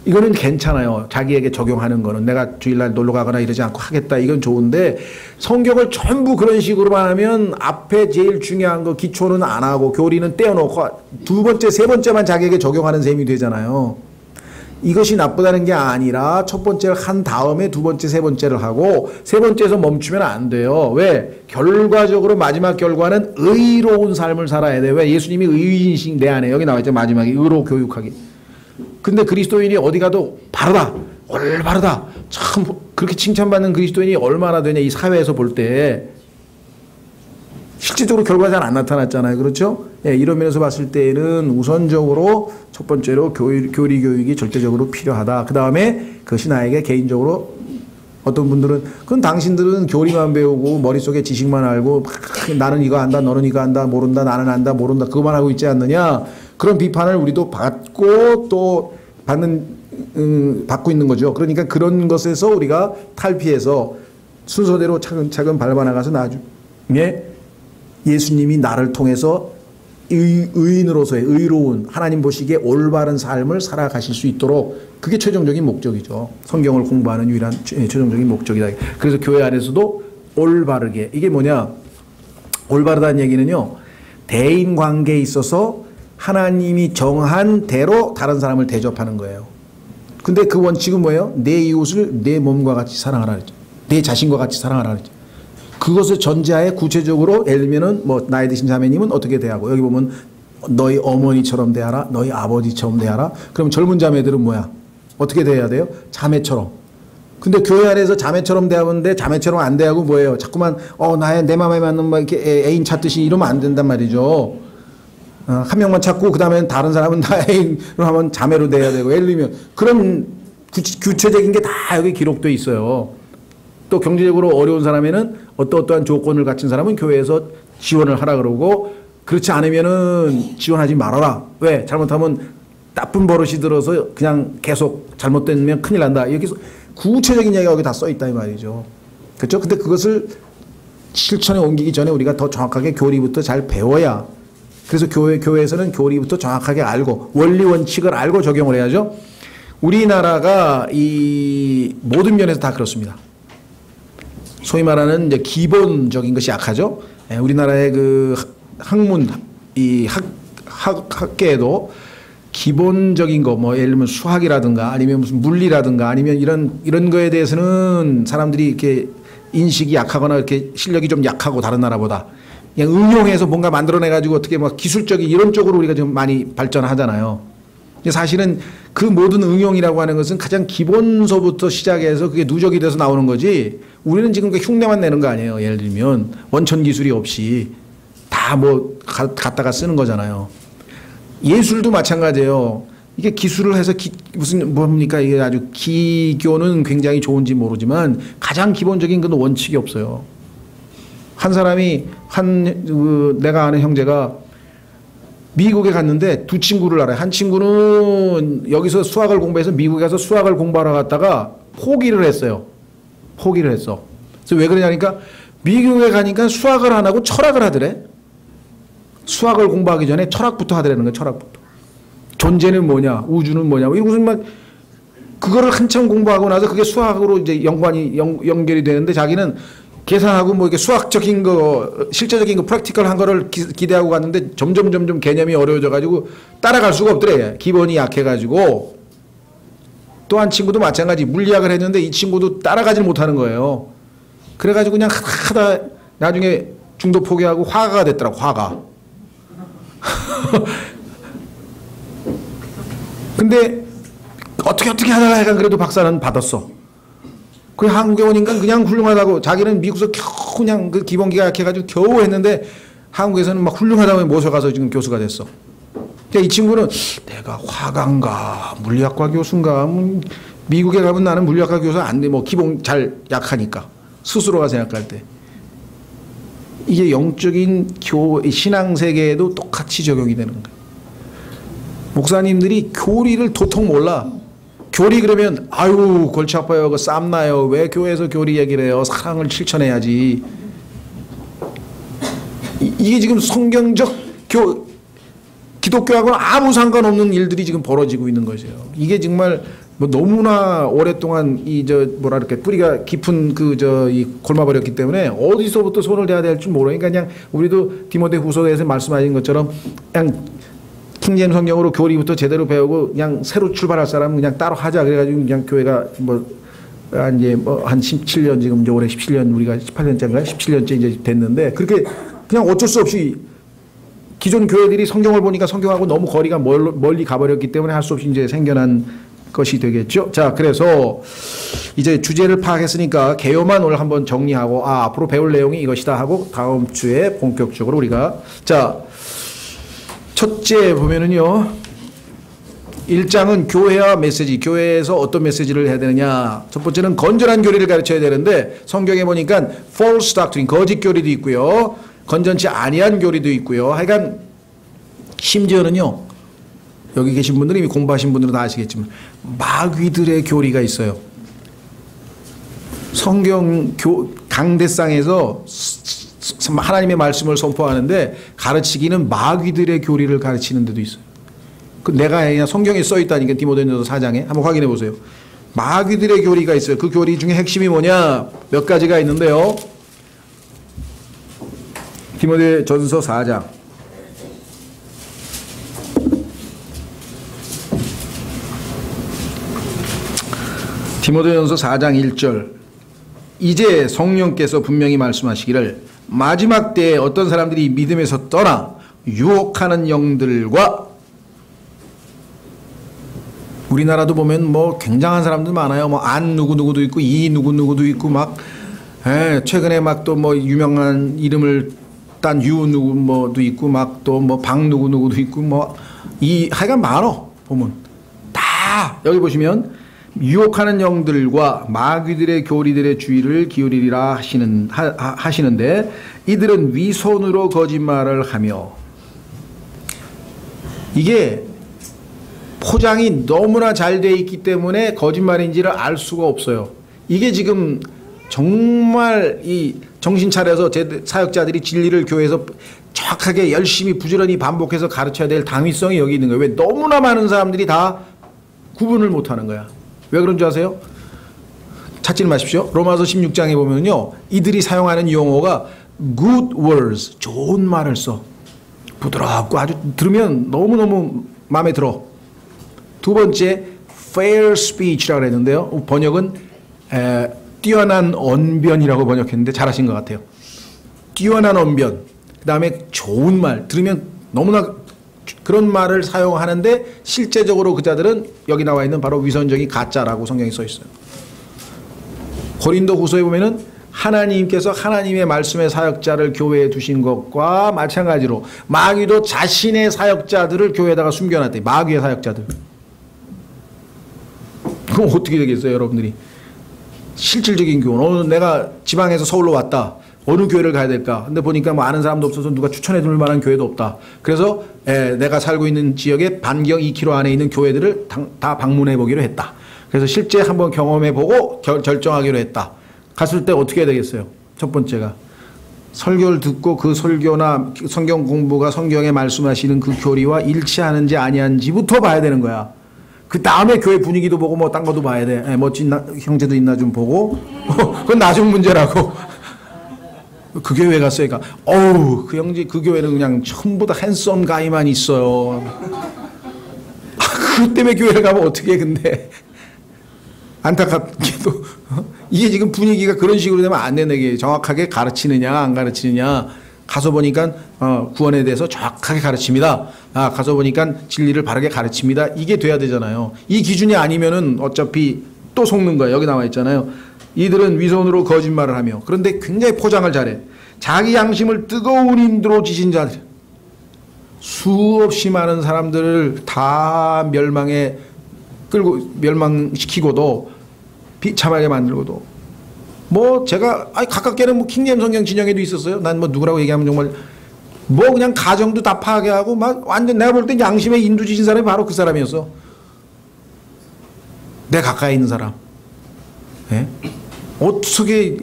Speaker 1: 이거는 괜찮아요. 자기에게 적용하는 거는 내가 주일날 놀러 가거나 이러지 않고 하겠다. 이건 좋은데 성경을 전부 그런 식으로만 하면 앞에 제일 중요한 거 기초는 안 하고 교리는 떼어놓고 두 번째, 세 번째만 자기에게 적용하는 셈이 되잖아요. 이것이 나쁘다는 게 아니라 첫 번째를 한 다음에 두 번째, 세 번째를 하고 세 번째에서 멈추면 안 돼요. 왜? 결과적으로 마지막 결과는 의로운 삶을 살아야 돼요. 왜? 예수님이 의인이신 내 안에 여기 나와 있죠. 마지막에 의로 교육하기. 근데 그리스도인이 어디 가도 바르다, 올바르다, 참 그렇게 칭찬받는 그리스도인이 얼마나 되냐 이 사회에서 볼 때 실질적으로 결과가 잘 안 나타났잖아요. 그렇죠? 예, 이런 면에서 봤을 때는 우선적으로 첫 번째로 교리 교육이 절대적으로 필요하다. 그 다음에 그것이 나에게 개인적으로 어떤 분들은 그건 당신들은 교리만 배우고 머릿속에 지식만 알고 나는 이거 안다 너는 이거 안다 모른다 나는 안다 모른다 그거만 하고 있지 않느냐. 그런 비판을 우리도 받고 또 받고 있는 거죠. 그러니까 그런 것에서 우리가 탈피해서 순서대로 차근차근 밟아나가서 나중에 예수님이 나를 통해서 의인으로서의 의로운 하나님 보시기에 올바른 삶을 살아가실 수 있도록 그게 최종적인 목적이죠. 성경을 공부하는 유일한 최종적인 목적이다. 그래서 교회 안에서도 올바르게 이게 뭐냐 올바르다는 얘기는요 대인 관계에 있어서 하나님이 정한 대로 다른 사람을 대접하는 거예요. 근데 그 원칙은 뭐예요? 내 이웃을 내 몸과 같이 사랑하라 그랬죠. 내 자신과 같이 사랑하라 그랬죠. 그것을 전제하에 구체적으로 예를 들면은 뭐 나이 드신 자매님은 어떻게 대하고 여기 보면 너희 어머니처럼 대하라 너희 아버지처럼 대하라. 그럼 젊은 자매들은 뭐야? 어떻게 대해야 돼요? 자매처럼. 근데 교회 안에서 자매처럼 대하는데 자매처럼 안 대하고 뭐예요? 자꾸만 내 맘에 맞는 막 이렇게 애인 찾듯이 이러면 안 된단 말이죠. 한 명만 찾고 그 다음에 다른 사람은 다 애인으로 하면 자매로 대해야 되고 예를 들면 그런 구체적인 게 다 여기 기록되어 있어요. 또 경제적으로 어려운 사람에는 어떠한 조건을 갖춘 사람은 교회에서 지원을 하라 그러고 그렇지 않으면은 지원하지 말아라. 왜? 잘못하면 나쁜 버릇이 들어서 그냥 계속 잘못되면 큰일 난다. 여기서 구체적인 이야기가 여기 다 써 있다 이 말이죠. 그렇죠? 근데 그것을 실천에 옮기기 전에 우리가 더 정확하게 교리부터 잘 배워야 그래서 교회에서는 교리부터 정확하게 알고 원리 원칙을 알고 적용을 해야죠. 우리나라가 이 모든 면에서 다 그렇습니다. 소위 말하는 이제 기본적인 것이 약하죠. 예, 우리나라의 그 학문 이 학계에도 기본적인 거 뭐 예를 들면 수학이라든가 아니면 무슨 물리라든가 아니면 이런 거에 대해서는 사람들이 이렇게 인식이 약하거나 이렇게 실력이 좀 약하고 다른 나라보다 그냥 응용해서 뭔가 만들어내 가지고 어떻게 막 기술적인 이런 쪽으로 우리가 좀 많이 발전하잖아요. 근데 사실은 그 모든 응용이라고 하는 것은 가장 기본서부터 시작해서 그게 누적이 돼서 나오는 거지 우리는 지금 그 흉내만 내는 거 아니에요. 예를 들면 원천 기술이 없이 다 뭐 갖다가 쓰는 거잖아요. 예술도 마찬가지예요. 이게 기술을 해서 무슨 뭡니까 이게 아주 기교는 굉장히 좋은지 모르지만 가장 기본적인 건 원칙이 없어요. 한 사람이 내가 아는 형제가 미국에 갔는데 두 친구를 알아요. 한 친구는 여기서 수학을 공부해서 미국에 가서 수학을 공부하러 갔다가 포기를 했어요. 포기를 했어. 그래서 왜 그러냐니까 미국에 가니까 수학을 안 하고 철학을 하더래. 수학을 공부하기 전에 철학부터 하더라는 거예요. 철학부터. 존재는 뭐냐, 우주는 뭐냐. 이거 무슨 막 그거를 한참 공부하고 나서 그게 수학으로 이제 연결이 되는데 자기는 계산하고 뭐 이렇게 수학적인 거, 실제적인 거, 프랙티컬한 거를 기대하고 갔는데 점점 개념이 어려워져 가지고 따라갈 수가 없더래. 기본이 약해 가지고. 또 한 친구도 마찬가지 물리학을 했는데 이 친구도 따라가질 못하는 거예요. 그래 가지고 그냥 하다 나중에 중도 포기하고 화가가 됐더라고. 화가. 근데 어떻게 하다가 약간 그래도 박사는 받았어. 그 한국에 오니까 그냥 훌륭하다고 자기는 미국에서 겨우 그냥 그 기본기가 약해가지고 겨우 했는데 한국에서는 막 훌륭하다고 모셔가서 지금 교수가 됐어. 그러니까 이 친구는 내가 화가인가 물리학과 교수인가 미국에 가면 나는 물리학과 교수 안 돼. 뭐 기본 잘 약하니까 스스로가 생각할 때 이게 영적인 신앙 세계에도 똑같이 적용이 되는 거예요. 목사님들이 교리를 도통 몰라. 교리 그러면 아유 골치 아파요. 그 쌈나요. 왜 교회에서 교리 얘기를 해요. 사랑을 기독교하고는 아무 상관없는 일들이 지금 벌어지고 있는 것이에요. 이게 정말 뭐 너무나 오랫동안 뭐랄까 뿌리가 깊은 이 골마버렸기 때문에 어디서부터 손을 대야 될지 모르니까 그냥 우리도 디모데후서에서 말씀하신 것처럼 그냥 킹제임 성경으로 교리부터 제대로 배우고 그냥 새로 출발할 사람은 그냥 따로 하자. 그래가지고 그냥 교회가 한 17년 지금 이제 올해 17년 우리가 18년째인가요? 17년째 이제 됐는데 그렇게 그냥 어쩔 수 없이 기존 교회들이 성경을 보니까 성경하고 너무 거리가 멀리 가버렸기 때문에 할 수 없이 이제 생겨난 것이 되겠죠. 자, 그래서 이제 주제를 파악했으니까 개요만 오늘 한번 정리하고 앞으로 배울 내용이 이것이다 하고 다음 주에 본격적으로 우리가 자, 첫째 보면은요. 1장은 교회와 메시지, 교회에서 어떤 메시지를 해야 되느냐. 첫 번째는 건전한 교리를 가르쳐야 되는데 성경에 보니까 false doctrine, 거짓 교리도 있고요. 건전치 아니한 교리도 있고요. 하여간 심지어는요. 여기 계신 분들이 이미 공부하신 분들은 다 아시겠지만 마귀들의 교리가 있어요. 성경 강대상에서 하나님의 말씀을 선포하는데 가르치기는 마귀들의 교리를 가르치는 데도 있어요. 내가 그냥 성경에 써 있다니까 디모데전서 4장에 한번 확인해 보세요. 마귀들의 교리가 있어요. 그 교리 중에 핵심이 뭐냐? 몇 가지가 있는데요. 디모데전서 4장. 디모데전서 4장 1절. 이제 성령께서 분명히 말씀하시기를 마지막 때에 어떤 사람들이 믿음에서 떠나 유혹하는 영들과 우리나라도 보면 뭐 굉장한 사람들 많아요. 뭐 안 누구누구도 있고 이 누구누구도 있고 막 최근에 막 또 뭐 유명한 이름을 딴 유 누구 뭐도 있고 막 또 뭐 박 누구누구도 있고 뭐 하여간 많어 보면 다 여기 보시면 유혹하는 영들과 마귀들의 교리들의 주의를 기울이리라 하시는데 이들은 위선으로 거짓말을 하며 이게 포장이 너무나 잘 돼 있기 때문에 거짓말인지를 알 수가 없어요. 이게 지금 정말 이 정신 차려서 사역자들이 진리를 교회에서 정확하게 열심히 부지런히 반복해서 가르쳐야 될 당위성이 여기 있는 거예요. 왜? 너무나 많은 사람들이 다 구분을 못하는 거야. 왜 그런 줄 아세요? 찾지는 마십시오. 로마서 16장에 보면요. 이들이 사용하는 용어가 good words, 좋은 말을 써. 부드럽고 아주 들으면 너무너무 마음에 들어. 두 번째 fair speech라고 했는데요. 번역은 뛰어난 언변이라고 번역했는데 잘하신 것 같아요. 뛰어난 언변. 그 다음에 좋은 말. 들으면 너무나 그런 말을 사용하는데 실제적으로 그자들은 여기 나와 있는 바로 위선적인 가짜라고 성경에 써 있어요. 고린도 후서에 보면은 하나님께서 하나님의 말씀의 사역자를 교회에 두신 것과 마찬가지로 마귀도 자신의 사역자들을 교회에다가 숨겨놨대. 마귀의 사역자들. 그럼 어떻게 되겠어요, 여러분들이? 실질적인 교훈. 내가 지방에서 서울로 왔다. 어느 교회를 가야 될까? 근데 보니까 뭐 아는 사람도 없어서 누가 추천해 줄 만한 교회도 없다. 그래서 내가 살고 있는 지역에 반경 2km 안에 있는 교회들을 다 방문해 보기로 했다. 그래서 실제 한번 경험해 보고 결정하기로 했다. 갔을 때 어떻게 해야 되겠어요? 첫 번째가 설교를 듣고 그 설교나 성경 공부가 성경에 말씀하시는 그 교리와 일치하는지 아니한지부터 봐야 되는 거야. 그 다음에 교회 분위기도 보고 뭐 딴 것도 봐야 돼. 멋진 형제도 있나 좀 보고. 그건 나중 문제라고. 그 교회 갔으니까 어우 그 형제 그 교회는 그냥 전부 다 핸섬 가이만 있어요. 그 때문에 교회를 가면 어떻게 해. 근데 안타깝게도 이게 지금 분위기가 그런 식으로 되면 안 되는 게 정확하게 가르치느냐 안 가르치느냐. 가서 보니까 구원에 대해서 정확하게 가르칩니다. 가서 보니까 진리를 바르게 가르칩니다. 이게 돼야 되잖아요. 이 기준이 아니면은 어차피 또 속는 거예요. 여기 나와 있잖아요. 이들은 위선으로 거짓말을 하며 그런데 굉장히 포장을 잘해. 자기 양심을 뜨거운 인도로 지신 자들 수없이 많은 사람들을 다 멸망시키고도 비참하게 만들고도 뭐 제가 가깝게는 뭐 킹제임 성경 진영에도 있었어요. 난 뭐 누구라고 얘기하면 정말 뭐 그냥 가정도 다 파괴하고 막 완전 내가 볼 땐 양심에 인도 지신 사람이 바로 그 사람이었어. 내 가까이 있는 사람. 예? 어떻게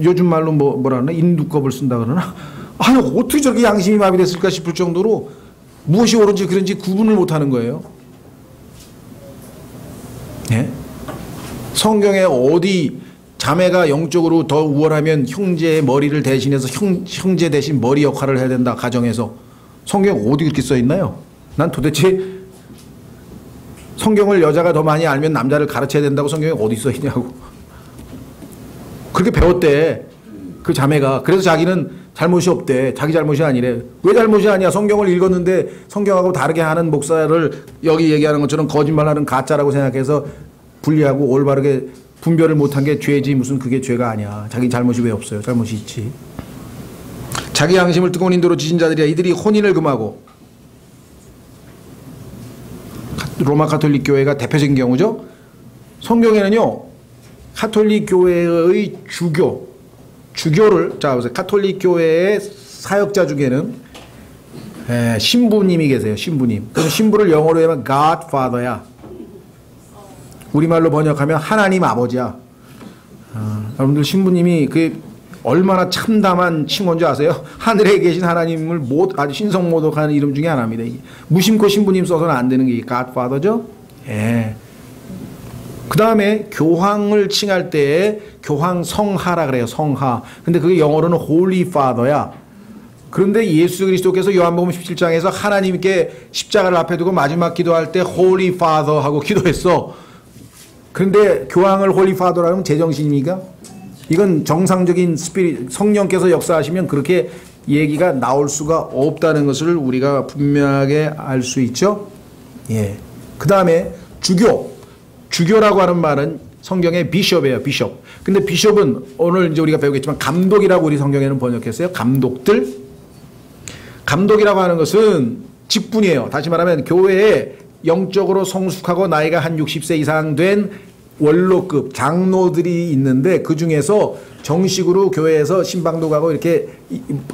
Speaker 1: 요즘 말로 뭐라 하나 인두껍을 쓴다 그러나? 아니 어떻게 저렇게 양심이 마비됐을까 싶을 정도로 무엇이 옳은지 그런지 구분을 못하는 거예요. 예? 성경에 어디 자매가 영적으로 더 우월하면 형제의 머리를 대신해서 형제 대신 머리 역할을 해야 된다 가정에서. 성경에 어디 그렇게 써 있나요? 난 도대체 성경을 여자가 더 많이 알면 남자를 가르쳐야 된다고 성경에 어디 써 있냐고. 그렇게 배웠대 그 자매가. 그래서 자기는 잘못이 없대. 자기 잘못이 아니래. 왜 잘못이 아니야? 성경을 읽었는데 성경하고 다르게 하는 목사를 여기 얘기하는 것처럼 거짓말하는 가짜라고 생각해서 분리하고 올바르게 분별을 못한 게 죄지. 무슨 그게 죄가 아니야. 자기 잘못이 왜 없어요? 잘못이 있지. 자기 양심을 뜨거운 인도로 지신 자들이야. 이들이 혼인을 금하고. 로마 가톨릭 교회가 대표적인 경우죠. 성경에는요 가톨릭 교회의 주교를 자 보세요. 가톨릭 교회의 사역자 중에는 신부님이 계세요. 신부님. 그래서 신부를 영어로 하면 Godfather야. 우리말로 번역하면 하나님 아버지야. 여러분들 신부님이 그 얼마나 참담한 칭호인지 아세요? 하늘에 계신 하나님을 아주 신성모독하는 이름 중에 하나입니다. 무심코 신부님 써서는 안 되는 게 Godfather죠. 예. 그 다음에 교황을 칭할 때에 교황 성하라 그래요. 성하. 근데 그게 영어로는 Holy Father야. 그런데 예수 그리스도께서 요한복음 17장에서 하나님께 십자가를 앞에 두고 마지막 기도할 때 Holy Father 하고 기도했어. 그런데 교황을 Holy Father라면 제정신입니까? 이건 정상적인 스피릿, 성령께서 역사하시면 그렇게 얘기가 나올 수가 없다는 것을 우리가 분명하게 알 수 있죠. 예. 그 다음에 주교라고 하는 말은 성경의 비숍이에요. 비숍. 근데 비숍은 오늘 이제 우리가 배우겠지만 감독이라고 우리 성경에는 번역했어요. 감독이라고 하는 것은 직분이에요. 다시 말하면 교회에 영적으로 성숙하고 나이가 한 60세 이상 된 원로급 장로들이 있는데 그 중에서 정식으로 교회에서 신방도 가고 이렇게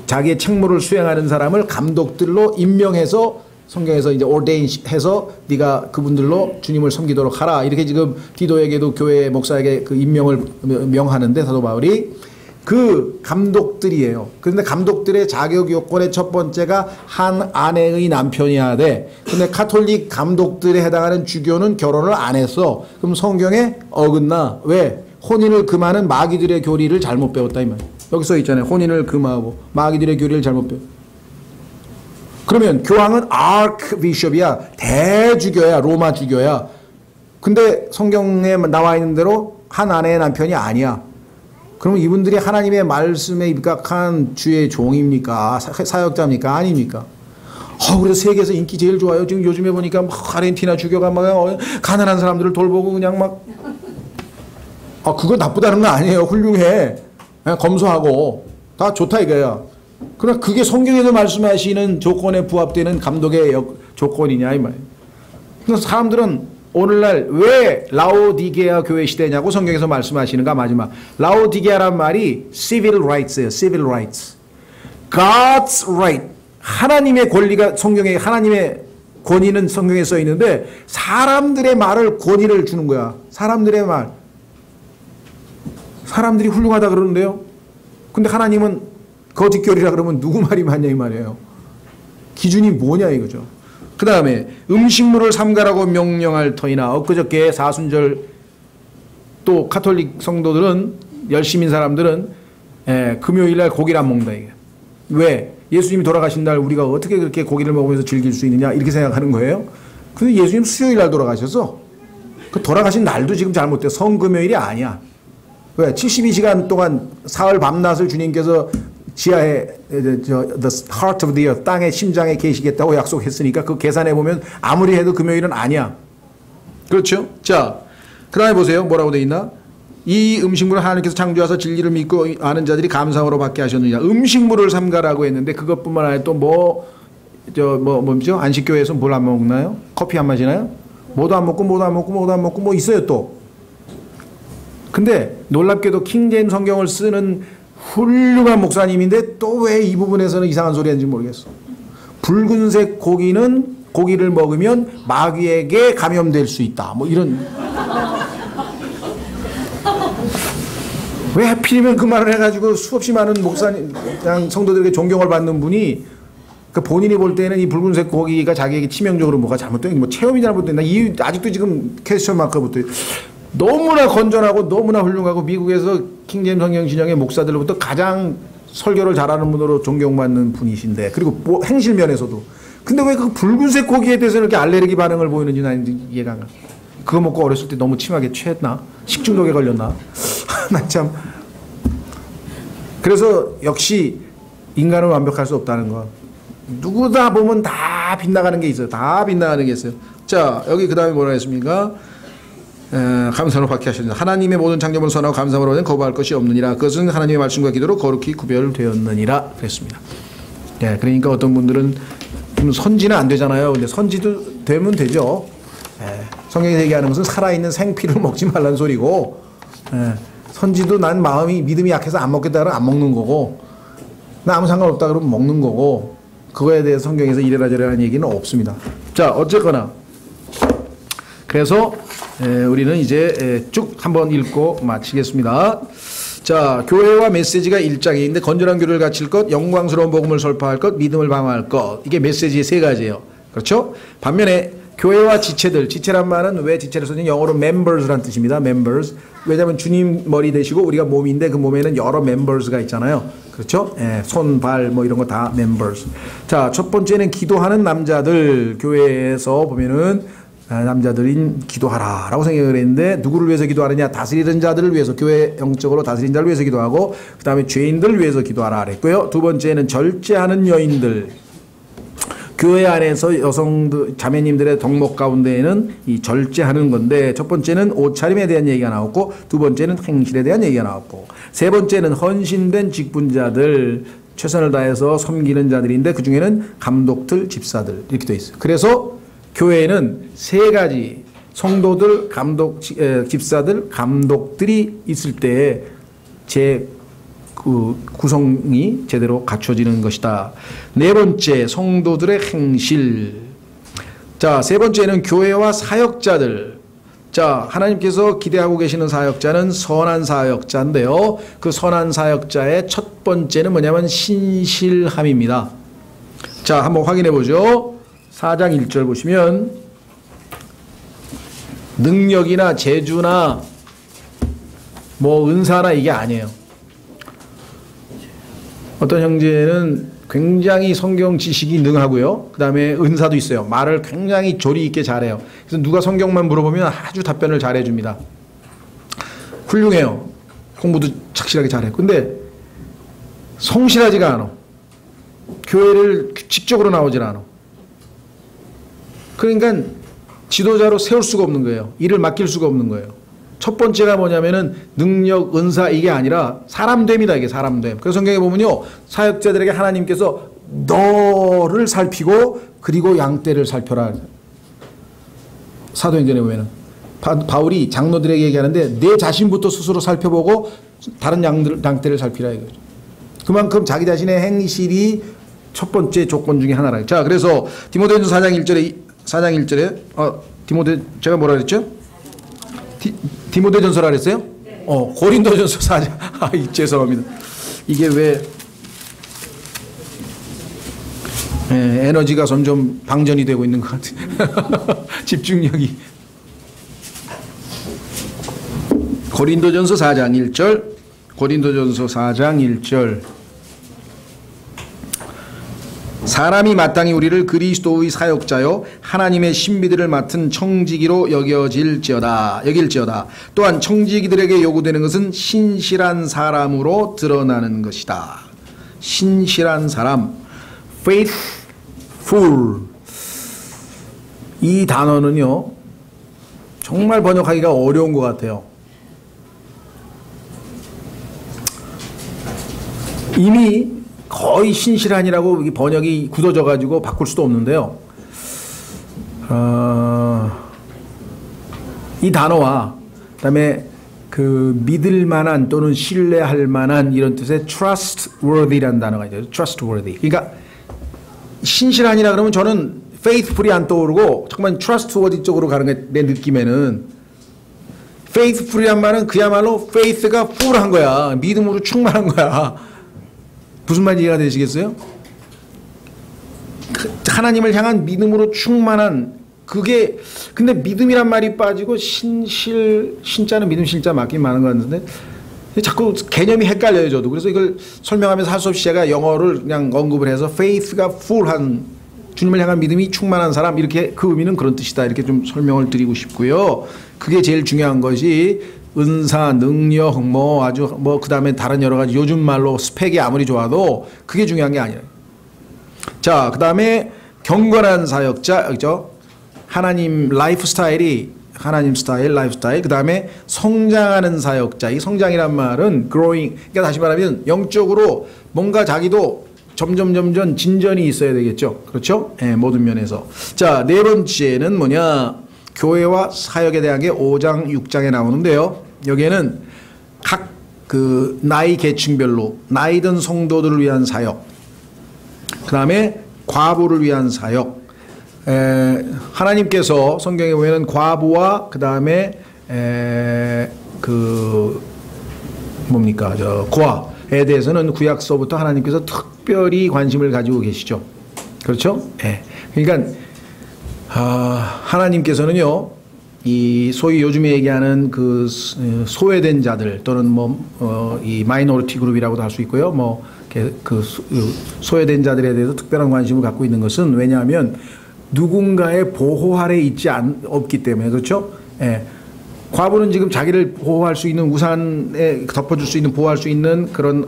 Speaker 1: 자기의 책무를 수행하는 사람을 감독들로 임명해서 성경에서 이제 ordain 해서 네가 그분들로 주님을 섬기도록 하라. 이렇게 지금 디도에게도 교회 목사에게 그 임명을 명하는데 사도 바울이 그 감독들이에요. 그런데 감독들의 자격 요건의 첫 번째가 한 아내의 남편이어야 돼. 근데 가톨릭 감독들에 해당하는 주교는 결혼을 안 했어. 그럼 성경에 어긋나. 왜? 혼인을 금하는 마귀들의 교리를 잘못 배웠다 이 말이야. 여기 써 있잖아요. 혼인을 금하고 마귀들의 교리를 잘못 배워. 그러면 교황은 아크비숍이야. 대주교야. 로마 주교야. 근데 성경에 나와 있는 대로 한 아내의 남편이 아니야. 그럼 이분들이 하나님의 말씀에 입각한 주의 종입니까? 사역자입니까? 아닙니까? 그래서 세계에서 인기 제일 좋아요. 지금 요즘에 보니까 막 아르헨티나 주교가 막 가난한 사람들을 돌보고 그냥 막 그거 나쁘다는 건 아니에요. 훌륭해. 검소하고 다 좋다 이거야. 그러나 그게 성경에서 말씀하시는 조건에 부합되는 감독의 조건이냐 이 말이에요. 그래서 사람들은 오늘날 왜 라오디게아 교회 시대냐고 성경에서 말씀하시는가. 마지막 라오디게아란 말이 civil rights예요. civil rights. God's right. 하나님의 권리가 성경에 하나님의 권위는 성경에 써 있는데 사람들의 말을 권위를 주는 거야. 사람들의 말. 사람들이 훌륭하다 그러는데요. 근데 하나님은 거짓교리라 그러면 누구 말이 맞냐 이 말이에요. 기준이 뭐냐 이거죠. 그 다음에 음식물을 삼가라고 명령할 터이나 엊그저께 사순절 또 가톨릭 성도들은 열심인 사람들은 금요일날 고기를 안 먹는다 이게. 왜? 예수님이 돌아가신 날 우리가 어떻게 그렇게 고기를 먹으면서 즐길 수 있느냐 이렇게 생각하는 거예요. 근데 예수님 수요일날 돌아가셔서 그 돌아가신 날도 지금 잘못돼. 성금요일이 아니야. 왜? 72시간 동안 사흘 밤낮을 주님께서 지하에 the heart of the earth 땅의 심장에 계시겠다고 약속했으니까 그 계산해 보면 아무리 해도 금요일은 아니야. 그렇죠? 자, 그다음에 보세요. 뭐라고 돼 있나? 이 음식물을 하나님께서 창조하사 진리를 믿고 아는 자들이 감상으로 받게 하셨느냐. 음식물을 삼가라고 했는데 그것뿐만 아니라 또 뭐죠? 안식교회에서 뭘 안 먹나요? 커피 안 마시나요? 뭐도 안 먹고 뭐 있어요 또. 근데 놀랍게도 킹제임 성경을 쓰는 훌륭한 목사님인데 또 왜 이 부분에서는 이상한 소리 하는지 모르겠어. 붉은색 고기를 먹으면 마귀에게 감염될 수 있다. 뭐 이런. 왜 하필이면 그 말을 해가지고 수없이 많은 목사님, 성도들에게 존경을 받는 분이 그 본인이 볼 때는 이 붉은색 고기가 자기에게 치명적으로 뭐가 잘못된 뭐 체험이 잘못됐나 이 아직도 지금 퀘스천 마크부터 너무나 건전하고 너무나 훌륭하고 미국에서 킹제임 성경 진영의 목사들로부터 가장 설교를 잘하는 분으로 존경받는 분이신데 그리고 뭐 행실 면에서도 근데 왜 그 붉은색 고기에 대해서 이렇게 알레르기 반응을 보이는지 난 이해가 안 가. 그거 먹고 어렸을 때 너무 심하게 취했나? 식중독에 걸렸나? 나 참. 그래서 역시 인간은 완벽할 수 없다는 거. 누구다 보면 다 빗나가는 게 있어요. 다 빗나가는 게 있어요. 자, 여기 그 다음에 뭐라 했습니까? 감사로 박해하셨습니다. 하나님의 모든 창조물을 선하고 감사함으로 하는 거부할 것이 없느니라. 그것은 하나님의 말씀과 기도로 거룩히 구별되었느니라. 그랬습니다. 예, 그러니까 어떤 분들은 선지는 안 되잖아요. 근데 선지도 되면 되죠. 예, 성경에서 얘기하는 것은 살아있는 생피를 먹지 말라는 소리고, 예, 선지도 난 마음이 믿음이 약해서 안 먹겠다 그러면 안 먹는 거고, 나 아무 상관없다 그러면 먹는 거고, 그거에 대해서 성경에서 이래라 저래라는 얘기는 없습니다. 자, 어쨌거나 그래서 우리는 이제 쭉 한번 읽고 마치겠습니다. 자, 교회와 메시지가 1장인데 건전한 교회를 갖출 것, 영광스러운 복음을 설파할 것, 믿음을 방어할 것. 이게 메시지의 세 가지예요. 그렇죠? 반면에 교회와 지체들, 지체란 말은 왜 지체를 쓰냐? 영어로 members란 뜻입니다. members. 왜냐하면 주님 머리 되시고 우리가 몸인데 그 몸에는 여러 members가 있잖아요. 그렇죠? 예, 손, 발 뭐 이런 거 다 members. 자, 첫 번째는 기도하는 남자들. 교회에서 보면은 남자들인 기도하라 라고 생각을 했는데 누구를 위해서 기도하느냐? 다스리는 자들을 위해서, 교회 영적으로 다스리는 자를 위해서 기도하고 그 다음에 죄인들을 위해서 기도하라 그랬고요. 두 번째는 절제하는 여인들. 교회 안에서 여성들, 자매님들의 덕목 가운데에는 이 절제하는 건데 첫 번째는 옷차림에 대한 얘기가 나왔고 두 번째는 행실에 대한 얘기가 나왔고 세 번째는 헌신된 직분자들, 최선을 다해서 섬기는 자들인데 그 중에는 감독들, 집사들 이렇게 돼 있어요. 그래서 교회에는 세 가지 성도들, 감독, 집사들, 감독들이 있을 때 그 구성이 제대로 갖춰지는 것이다. 네 번째, 성도들의 행실. 자, 세 번째는 교회와 사역자들. 자, 하나님께서 기대하고 계시는 사역자는 선한 사역자인데요. 그 선한 사역자의 첫 번째는 뭐냐면 신실함입니다. 자, 한번 확인해 보죠. 4장 1절 보시면 능력이나 재주나 뭐 은사나 이게 아니에요. 어떤 형제는 굉장히 성경 지식이 능하고요. 그 다음에 은사도 있어요. 말을 굉장히 조리 있게 잘해요. 그래서 누가 성경만 물어보면 아주 답변을 잘해줍니다. 훌륭해요. 공부도 착실하게 잘해요. 근데 성실하지가 않아. 교회를 규칙적으로 나오질 않아. 그러니까 지도자로 세울 수가 없는 거예요. 일을 맡길 수가 없는 거예요. 첫 번째가 뭐냐면은 능력, 은사 이게 아니라 사람됨이다. 이게 사람됨. 그래서 성경에 보면요. 사역자들에게 하나님께서 너를 살피고 그리고 양떼를 살펴라. 사도행전에 보면은 바울이 장로들에게 얘기하는데 내 자신부터 스스로 살펴보고 다른 양떼를 살피라 이거죠. 그만큼 자기 자신의 행실이 첫 번째 조건 중에 하나라. 자, 그래서 디모데전서 4장 1절에 제가 뭐라 그랬죠? 디모데전서라 그랬어요? 네. 고린도전서 4장. 죄송합니다. 이게 왜 에너지가 점점 방전이 되고 있는 것 같아요. 집중력이. 고린도전서 4장 1절. 고린도전서 4장 1절. 사람이 마땅히 우리를 그리스도의 사역자요 하나님의 신비들을 맡은 청지기로 여길지어다. 또한 청지기들에게 요구되는 것은 신실한 사람으로 드러나는 것이다. 신실한 사람, faithful. 이 단어는요 정말 번역하기가 어려운 것 같아요. 이미 거의 신실한이라고 번역이 굳어져 가지고 바꿀 수도 없는데요. 이 단어와 그다음에 그 믿을 만한 또는 신뢰할 만한 이런 뜻의 trustworthy라는 단어가 있어요. trustworthy. 그러니까 신실한이라 그러면 저는 faithful이 안 떠오르고 잠깐만 trustworthy 쪽으로 가는 게 내 느낌에는 faithful이란 말은 그야말로 faith가 full한 거야. 믿음으로 충만한 거야. 무슨 말인지 이해가 되시겠어요? 하나님을 향한 믿음으로 충만한 그게 근데 믿음이란 말이 빠지고 신자는 믿음 신자 맞긴 많은 것 같은데 자꾸 개념이 헷갈려요 저도. 그래서 이걸 설명하면서 할 수 없이 제가 영어를 그냥 언급을 해서 faith가 full한 주님을 향한 믿음이 충만한 사람 이렇게 그 의미는 그런 뜻이다 이렇게 좀 설명을 드리고 싶고요. 그게 제일 중요한 것이 은사, 능력 뭐 아주 뭐 그다음에 다른 여러 가지 요즘 말로 스펙이 아무리 좋아도 그게 중요한 게 아니에요. 자, 그다음에 경건한 사역자 그죠? 하나님 라이프 스타일이 하나님 스타일, 라이프 스타일. 그다음에 성장하는 사역자. 이 성장이란 말은 growing. 그러니까 다시 말하면 영적으로 뭔가 자기도 점점 진전이 있어야 되겠죠. 그렇죠? 예, 모든 면에서. 자, 네 번째는 뭐냐? 교회와 사역에 대한 게 5장, 6장에 나오는데요. 여기에는 각 그 나이 계층별로 나이 든 성도들을 위한 사역. 그다음에 과부를 위한 사역. 하나님께서 성경에 보면 과부와 그다음에 그 뭡니까? 저 고아에 대해서는 구약서부터 하나님께서 특별히 관심을 가지고 계시죠. 그렇죠? 예. 그러니까 하나님께서는요. 이 소위 요즘에 얘기하는 그 소외된 자들 또는 이 마이너리티 그룹이라고도 할 수 있고요. 그 소외된 자들에 대해서 특별한 관심을 갖고 있는 것은 왜냐하면 누군가의 보호 아래 있지 없기 때문에 그렇죠? 예. 과부는 지금 자기를 보호할 수 있는 우산에 덮어줄 수 있는 보호할 수 있는 그런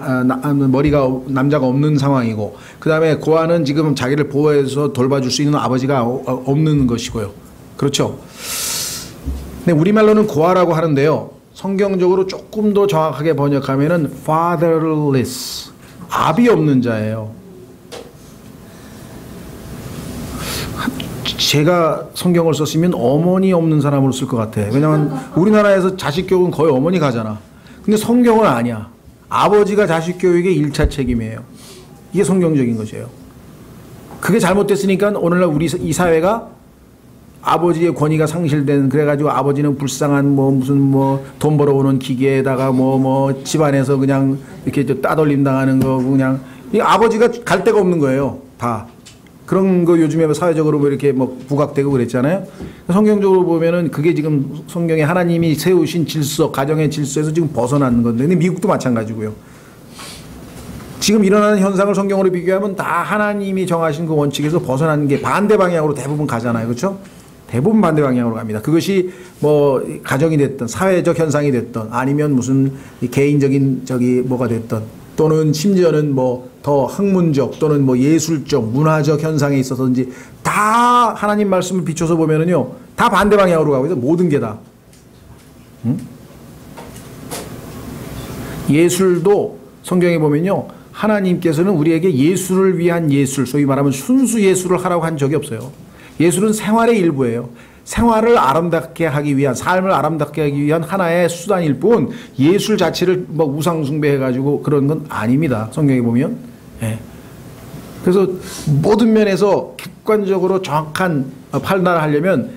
Speaker 1: 머리가 남자가 없는 상황이고 그 다음에 고아는 지금 자기를 보호해서 돌봐줄 수 있는 아버지가 없는 것이고요. 그렇죠? 근데 우리말로는 고아라고 하는데요. 성경적으로 조금 더 정확하게 번역하면은 fatherless 아비 없는 자예요. 제가 성경을 썼으면 어머니 없는 사람으로 쓸 것 같아. 왜냐하면 우리나라에서 자식 교육은 거의 어머니 가잖아. 근데 성경은 아니야. 아버지가 자식 교육의 1차 책임이에요. 이게 성경적인 것이에요. 그게 잘못됐으니까 오늘날 우리 이 사회가 아버지의 권위가 상실된 그래가지고 아버지는 불쌍한 무슨 돈 벌어오는 기계에다가 집안에서 그냥 이렇게 따돌림 당하는 거 그냥 이 아버지가 갈 데가 없는 거예요. 다. 그런 거 요즘에 사회적으로 이렇게 부각되고 그랬잖아요. 성경적으로 보면은 그게 지금 성경에 하나님이 세우신 질서, 가정의 질서에서 지금 벗어나는 건데, 근데 미국도 마찬가지고요. 지금 일어나는 현상을 성경으로 비교하면 다 하나님이 정하신 그 원칙에서 벗어나는 게 반대 방향으로 대부분 가잖아요. 그렇죠? 대부분 반대 방향으로 갑니다. 그것이 가정이 됐든 사회적 현상이 됐든 아니면 무슨 개인적인 뭐가 됐든 또는 심지어는 더 학문적 또는 예술적 문화적 현상에 있어서든지 다 하나님 말씀을 비춰서 보면은요 다 반대 방향으로 가고 있어요. 모든 게 다. 예술도 성경에 보면요 하나님께서는 우리에게 예술을 위한 예술, 소위 말하면 순수 예술을 하라고 한 적이 없어요. 예술은 생활의 일부예요. 생활을 아름답게 하기 위한, 삶을 아름답게 하기 위한 하나의 수단일 뿐 예술 자체를 우상 숭배해가지고 그런 건 아닙니다. 성경에 보면. 예. 그래서 모든 면에서 객관적으로 정확한 판단을 하려면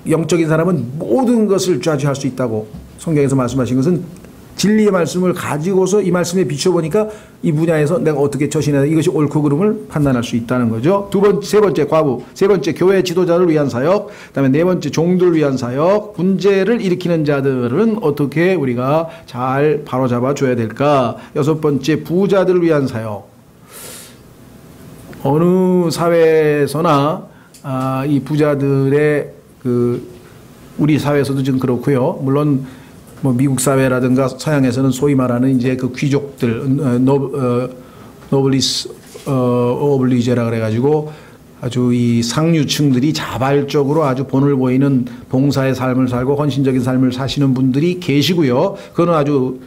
Speaker 1: 영적인 사람은 모든 것을 좌지할 수 있다고 성경에서 말씀하신 것은 진리의 말씀을 가지고서 이 말씀에 비춰보니까 이 분야에서 내가 어떻게 처신해야 이것이 옳고 그름을 판단할 수 있다는 거죠. 세 번째 과부, 세 번째 교회 지도자를 위한 사역, 그다음에 네 번째 종들을 위한 사역, 문제를 일으키는 자들은 어떻게 우리가 잘 바로잡아 줘야 될까? 여섯 번째 부자들을 위한 사역. 어느 사회에서나 이 부자들의 우리 사회에서도 지금 그렇고요. 물론 미국 사회라든가 서양에서는 소위 말하는 이제 그 귀족들 노블리스 오블리제라 그래가지고 아주 이 상류층들이 자발적으로 아주 본을 보이는 봉사의 삶을 살고 헌신적인 삶을 사시는 분들이 계시고요. 그거는 아주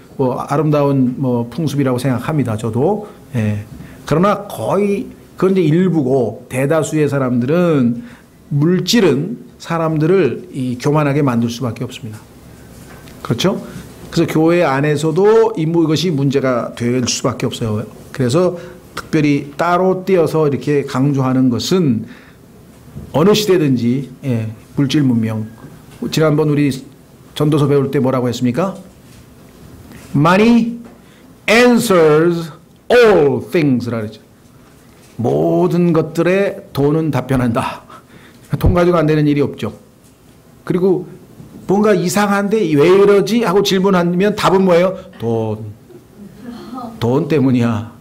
Speaker 1: 아름다운 풍습이라고 생각합니다. 저도. 예. 그러나 거의 그건 이제 일부고 대다수의 사람들은 물질은 사람들을 교만하게 만들 수밖에 없습니다. 그렇죠? 그래서 교회 안에서도 이것이 문제가 될 수밖에 없어요. 그래서 특별히 따로 떼어서 이렇게 강조하는 것은 어느 시대든지 물질 문명. 지난번 우리 전도서 배울 때 뭐라고 했습니까? Money answers all things라 그랬죠. 모든 것들에 돈은 답변한다. 돈 가지고 안 되는 일이 없죠. 그리고 뭔가 이상한데 왜 이러지? 하고 질문하면 답은 뭐예요? 돈 때문이야.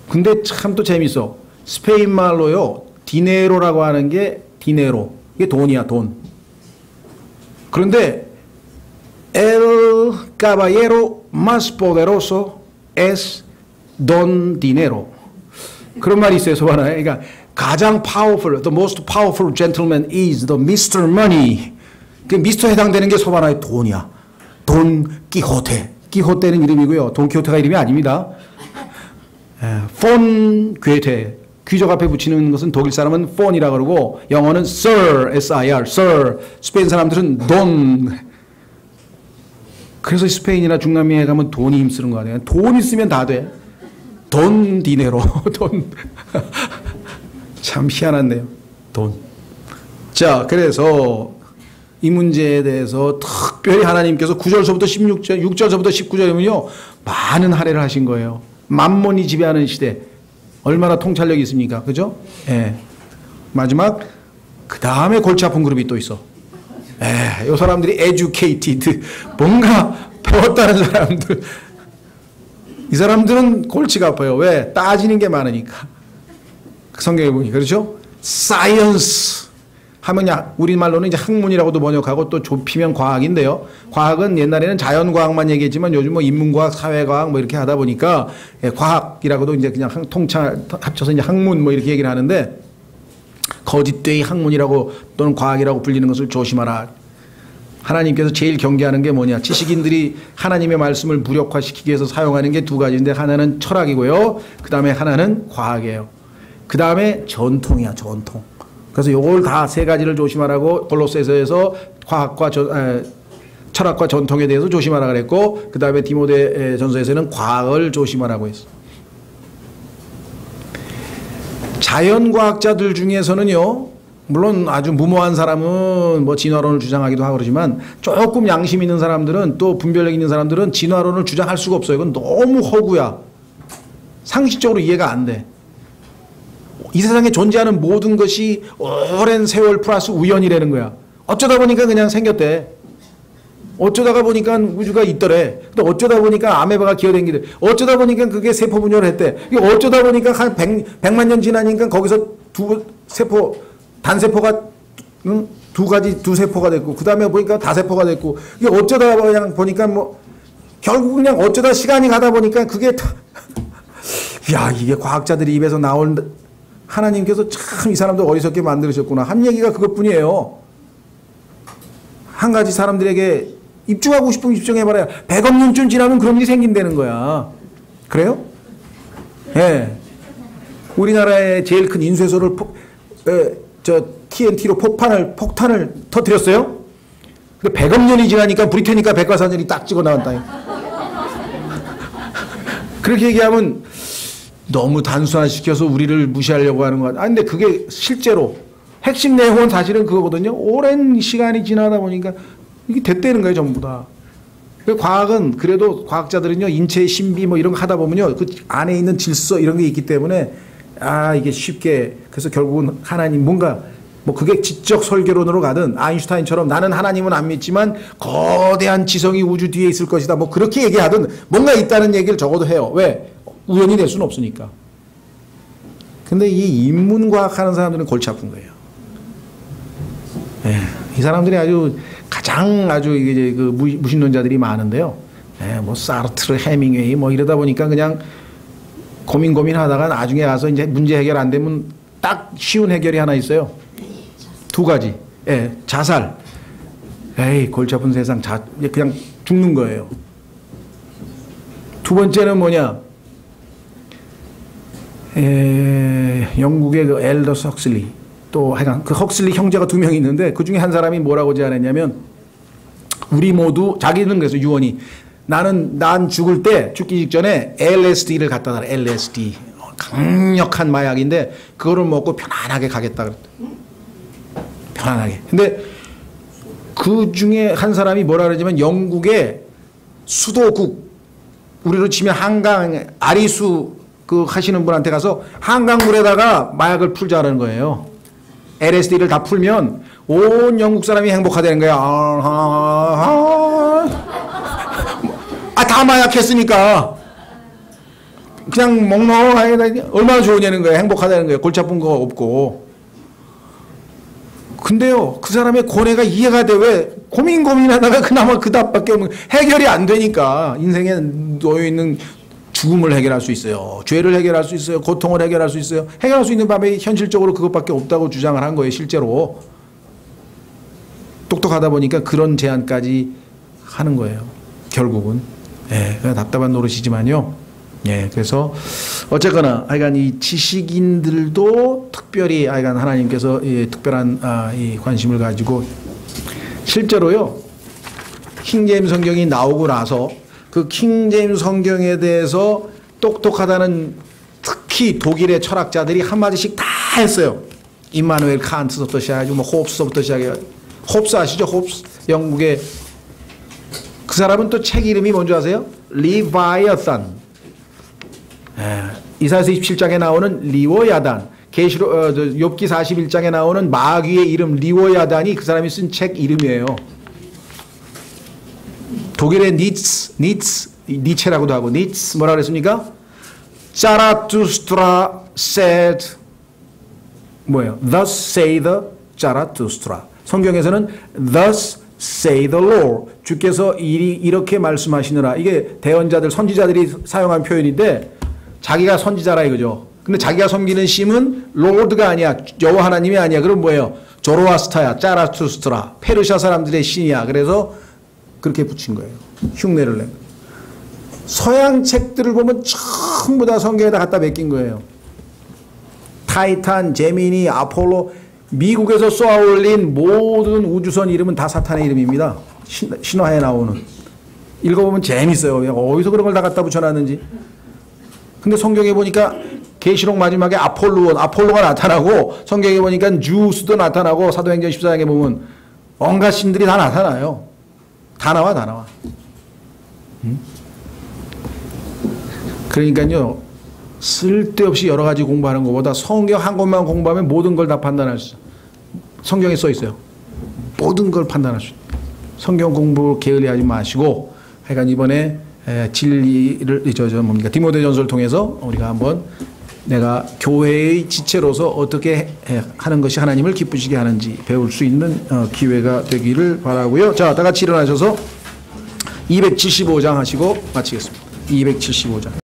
Speaker 1: 근데 참 또 재밌어. 스페인 말로요. 디네로라고 하는 게 디네로. 이게 돈이야, 돈. 그런데 El caballero más poderoso es don dinero. 그런 말이 있어요, 소바나에. 그러니까 가장 powerful, the most powerful gentleman is the Mr. Money. 그 미스터 해당되는 게 소바나의 돈이야. 돈 끼호테. 끼호테는 이름이고요. 돈 키호테가 이름이 아닙니다. 폰 괴테. 귀족 앞에 붙이는 것은 독일 사람은 폰이라 그러고 영어는 sir, S-I-R, sir. 스페인 사람들은 돈. 그래서 스페인이나 중남미에 가면 돈이 힘쓰는 거 아니에요. 돈 있으면 다 돼. 돈 디네로. 돈. 참 희한하네요. 돈. 자, 그래서 이 문제에 대해서 특별히 하나님께서 9절서부터 16절, 6절서부터 19절이면요. 많은 할애를 하신 거예요. 만몬이 지배하는 시대. 얼마나 통찰력이 있습니까? 그죠? 예. 마지막, 그 다음에 골치 아픈 그룹이 또 있어. 이 사람들이 educated. 뭔가 배웠다는 사람들. 이 사람들은 골치가 아파요. 왜? 따지는 게 많으니까. 성경에 보니 그렇죠? science 하면 우리말로는 이제 학문이라고도 번역하고 또 좁히면 과학인데요. 과학은 옛날에는 자연과학만 얘기했지만 요즘 뭐 인문과학, 사회과학 뭐 이렇게 하다 보니까 과학이라고도 이제 그냥 통찰 합쳐서 이제 학문 뭐 이렇게 얘기를 하는데 거짓되이 학문이라고 또는 과학이라고 불리는 것을 조심하라. 하나님께서 제일 경계하는 게 뭐냐. 지식인들이 하나님의 말씀을 무력화시키기 위해서 사용하는 게 두 가지인데 하나는 철학이고요. 그 다음에 하나는 과학이에요. 그 다음에 전통이야, 전통. 그래서 요걸 다 세 가지를 조심하라고 골로새서에서 과학과 철학과 전통에 대해서 조심하라 그랬고 그 다음에 디모데 전서에서는 과학을 조심하라고 했어. 자연과학자들 중에서는요. 물론 아주 무모한 사람은 뭐 진화론을 주장하기도 하고 그러지만 조금 양심 있는 사람들은 또 분별력 있는 사람들은 진화론을 주장할 수가 없어요. 이건 너무 허구야. 상식적으로 이해가 안 돼. 이 세상에 존재하는 모든 것이 오랜 세월 플러스 우연이라는 거야. 어쩌다 보니까 그냥 생겼대. 어쩌다가 보니까 우주가 있더래. 또 어쩌다 보니까 아메바가 기어댕기대. 어쩌다 보니까 그게 세포 분열을 했대. 어쩌다 보니까 한 100만 년 지나니까 거기서 단세포가 두 세포가 됐고 그 다음에 보니까 다세포가 됐고 이게 어쩌다 그냥 보니까 뭐 결국 그냥 어쩌다 시간이 가다 보니까 그게 야 이게 과학자들이 입에서 나온 하나님께서 참 이 사람들 어리석게 만드셨구나 한 얘기가 그것뿐이에요. 한 가지 사람들에게 입증하고 싶으면 입증해봐라. 100억 년쯤 지나면 그런 일이 생긴다는 거야. 그래요? 예. 네. 우리나라의 제일 큰 인쇄소를 TNT로 폭탄을 터뜨렸어요. 근데 100억 년이 지나니까 불이 튀니까 백과사전이 딱 찍어 나왔다. 그렇게 얘기하면 너무 단순화시켜서 우리를 무시하려고 하는 것 같아요. 근데 그게 실제로 핵심 내용은 사실은 그거거든요. 오랜 시간이 지나다 보니까 이게 됐다는 거예요, 전부 다. 과학은 그래도 과학자들은요, 인체의 신비 뭐 이런 거 하다 보면요, 그 안에 있는 질서 이런 게 있기 때문에 이게 쉽게 그래서 결국은 하나님 뭔가 뭐 그게 지적 설계론으로 가든 아인슈타인처럼 나는 하나님은 안 믿지만 거대한 지성이 우주 뒤에 있을 것이다. 뭐 그렇게 얘기하든 뭔가 있다는 얘기를 적어도 해요. 왜? 우연이 될 수는 없으니까. 근데 이 인문과학 하는 사람들은 골치 아픈 거예요. 이 사람들이 가장 이제 그 무신론자들이 많은데요. 뭐 사르트르, 해밍웨이 뭐 이러다 보니까 그냥 고민하다가 나중에 가서 이제 문제 해결 안 되면 딱 쉬운 해결이 하나 있어요. 두 가지. 자살. 골치 아픈 세상. 그냥 죽는 거예요. 두 번째는 뭐냐? 영국의 그 엘더스 헉슬리. 또 하여간 그 헉슬리 형제가 두 명 있는데 그 중에 한 사람이 뭐라고 제안했냐면 우리 모두 자기는 그래서 유언이 난 죽을 때 죽기 직전에 LSD를 갖다 달라. LSD. 강력한 마약인데 그거를 먹고 편안하게 가겠다 그랬대. 편안하게. 근데 그 중에 한 사람이 뭐라 그러냐면 영국의 수도국 우리로 치면 한강 아리수 그 하시는 분한테 가서 한강물에다가 마약을 풀자는 거예요. LSD를 다 풀면 온 영국 사람이 행복하다는 거야. 다 마약했으니까 그냥 멍멍하게 얼마나 좋으냐는 거예요. 행복하다는 거예요. 골치 아픈 거 없고. 근데요, 그 사람의 고뇌가 이해가 돼. 왜 고민하다가 그나마 그 답밖에 없는, 해결이 안 되니까. 인생에 놓여있는 죽음을 해결할 수 있어요. 죄를 해결할 수 있어요. 고통을 해결할 수 있어요. 해결할 수 있는 방법이 현실적으로 그것밖에 없다고 주장을 한 거예요. 실제로. 똑똑하다 보니까 그런 제안까지 하는 거예요. 결국은. 예, 그냥 답답한 노릇이지만요. 예, 그래서 어쨌거나 하여간 이 지식인들도 특별히 하여간 하나님께서 특별한 이 관심을 가지고 실제로요. 킹제임스 성경이 나오고 나서 그 킹제임스 성경에 대해서 똑똑하다는 특히 독일의 철학자들이 한마디씩 다 했어요. 임마누엘 칸트부터 시작해가지고 뭐 홉스부터 시작해가지고 홉스 아시죠? 홉스 영국의 그 사람은 또 책 이름이 뭔지 아세요? 리바이어산. 이사야서 27장에 나오는 리워야단, 계시록 욥기 41장에 나오는 마귀의 이름 리워야단이 그 사람이 쓴 책 이름이에요. 독일의 니체라고도 하고 뭐라 그랬습니까? 자라투스트라 said 뭐예요? Thus say the 자라투스트라. 성경에서는 Thus say the Lord. 주께서 이렇게 말씀하시느라. 이게 대언자들 선지자들이 사용한 표현인데 자기가 선지자라 이거죠. 근데 자기가 섬기는 신은 로드가 아니야. 여호와 하나님이 아니야. 그럼 뭐예요? 조로아스타야. 짜라투스트라. 페르시아 사람들의 신이야. 그래서 그렇게 붙인 거예요. 흉내를 낸. 서양 책들을 보면 전부 다 성경에다 갖다 맡긴 거예요. 타이탄, 제미니, 아폴로, 미국에서 쏘아올린 모든 우주선 이름은 다 사탄의 이름입니다. 신화에 나오는. 읽어보면 재밌어요. 어디서 그런 걸 다 갖다 붙여놨는지. 근데 성경에 보니까 계시록 마지막에 아폴로가 나타나고 성경에 보니까 주스도 나타나고 사도행전 14장에 보면 온갖 신들이 다 나타나요. 다 나와. 그러니까요. 쓸데없이 여러 가지 공부하는 것보다 성경 한 권만 공부하면 모든 걸 다 판단할 수 있어요. 성경에 써 있어요. 모든 걸 판단할 수 있어요. 성경 공부 게을리하지 마시고 하여간 이번에 진리를 디모데전서를 통해서 우리가 한번 내가 교회의 지체로서 어떻게 하는 것이 하나님을 기쁘시게 하는지 배울 수 있는 기회가 되기를 바라고요. 자, 다 같이 일어나셔서 275장 하시고 마치겠습니다. 275장.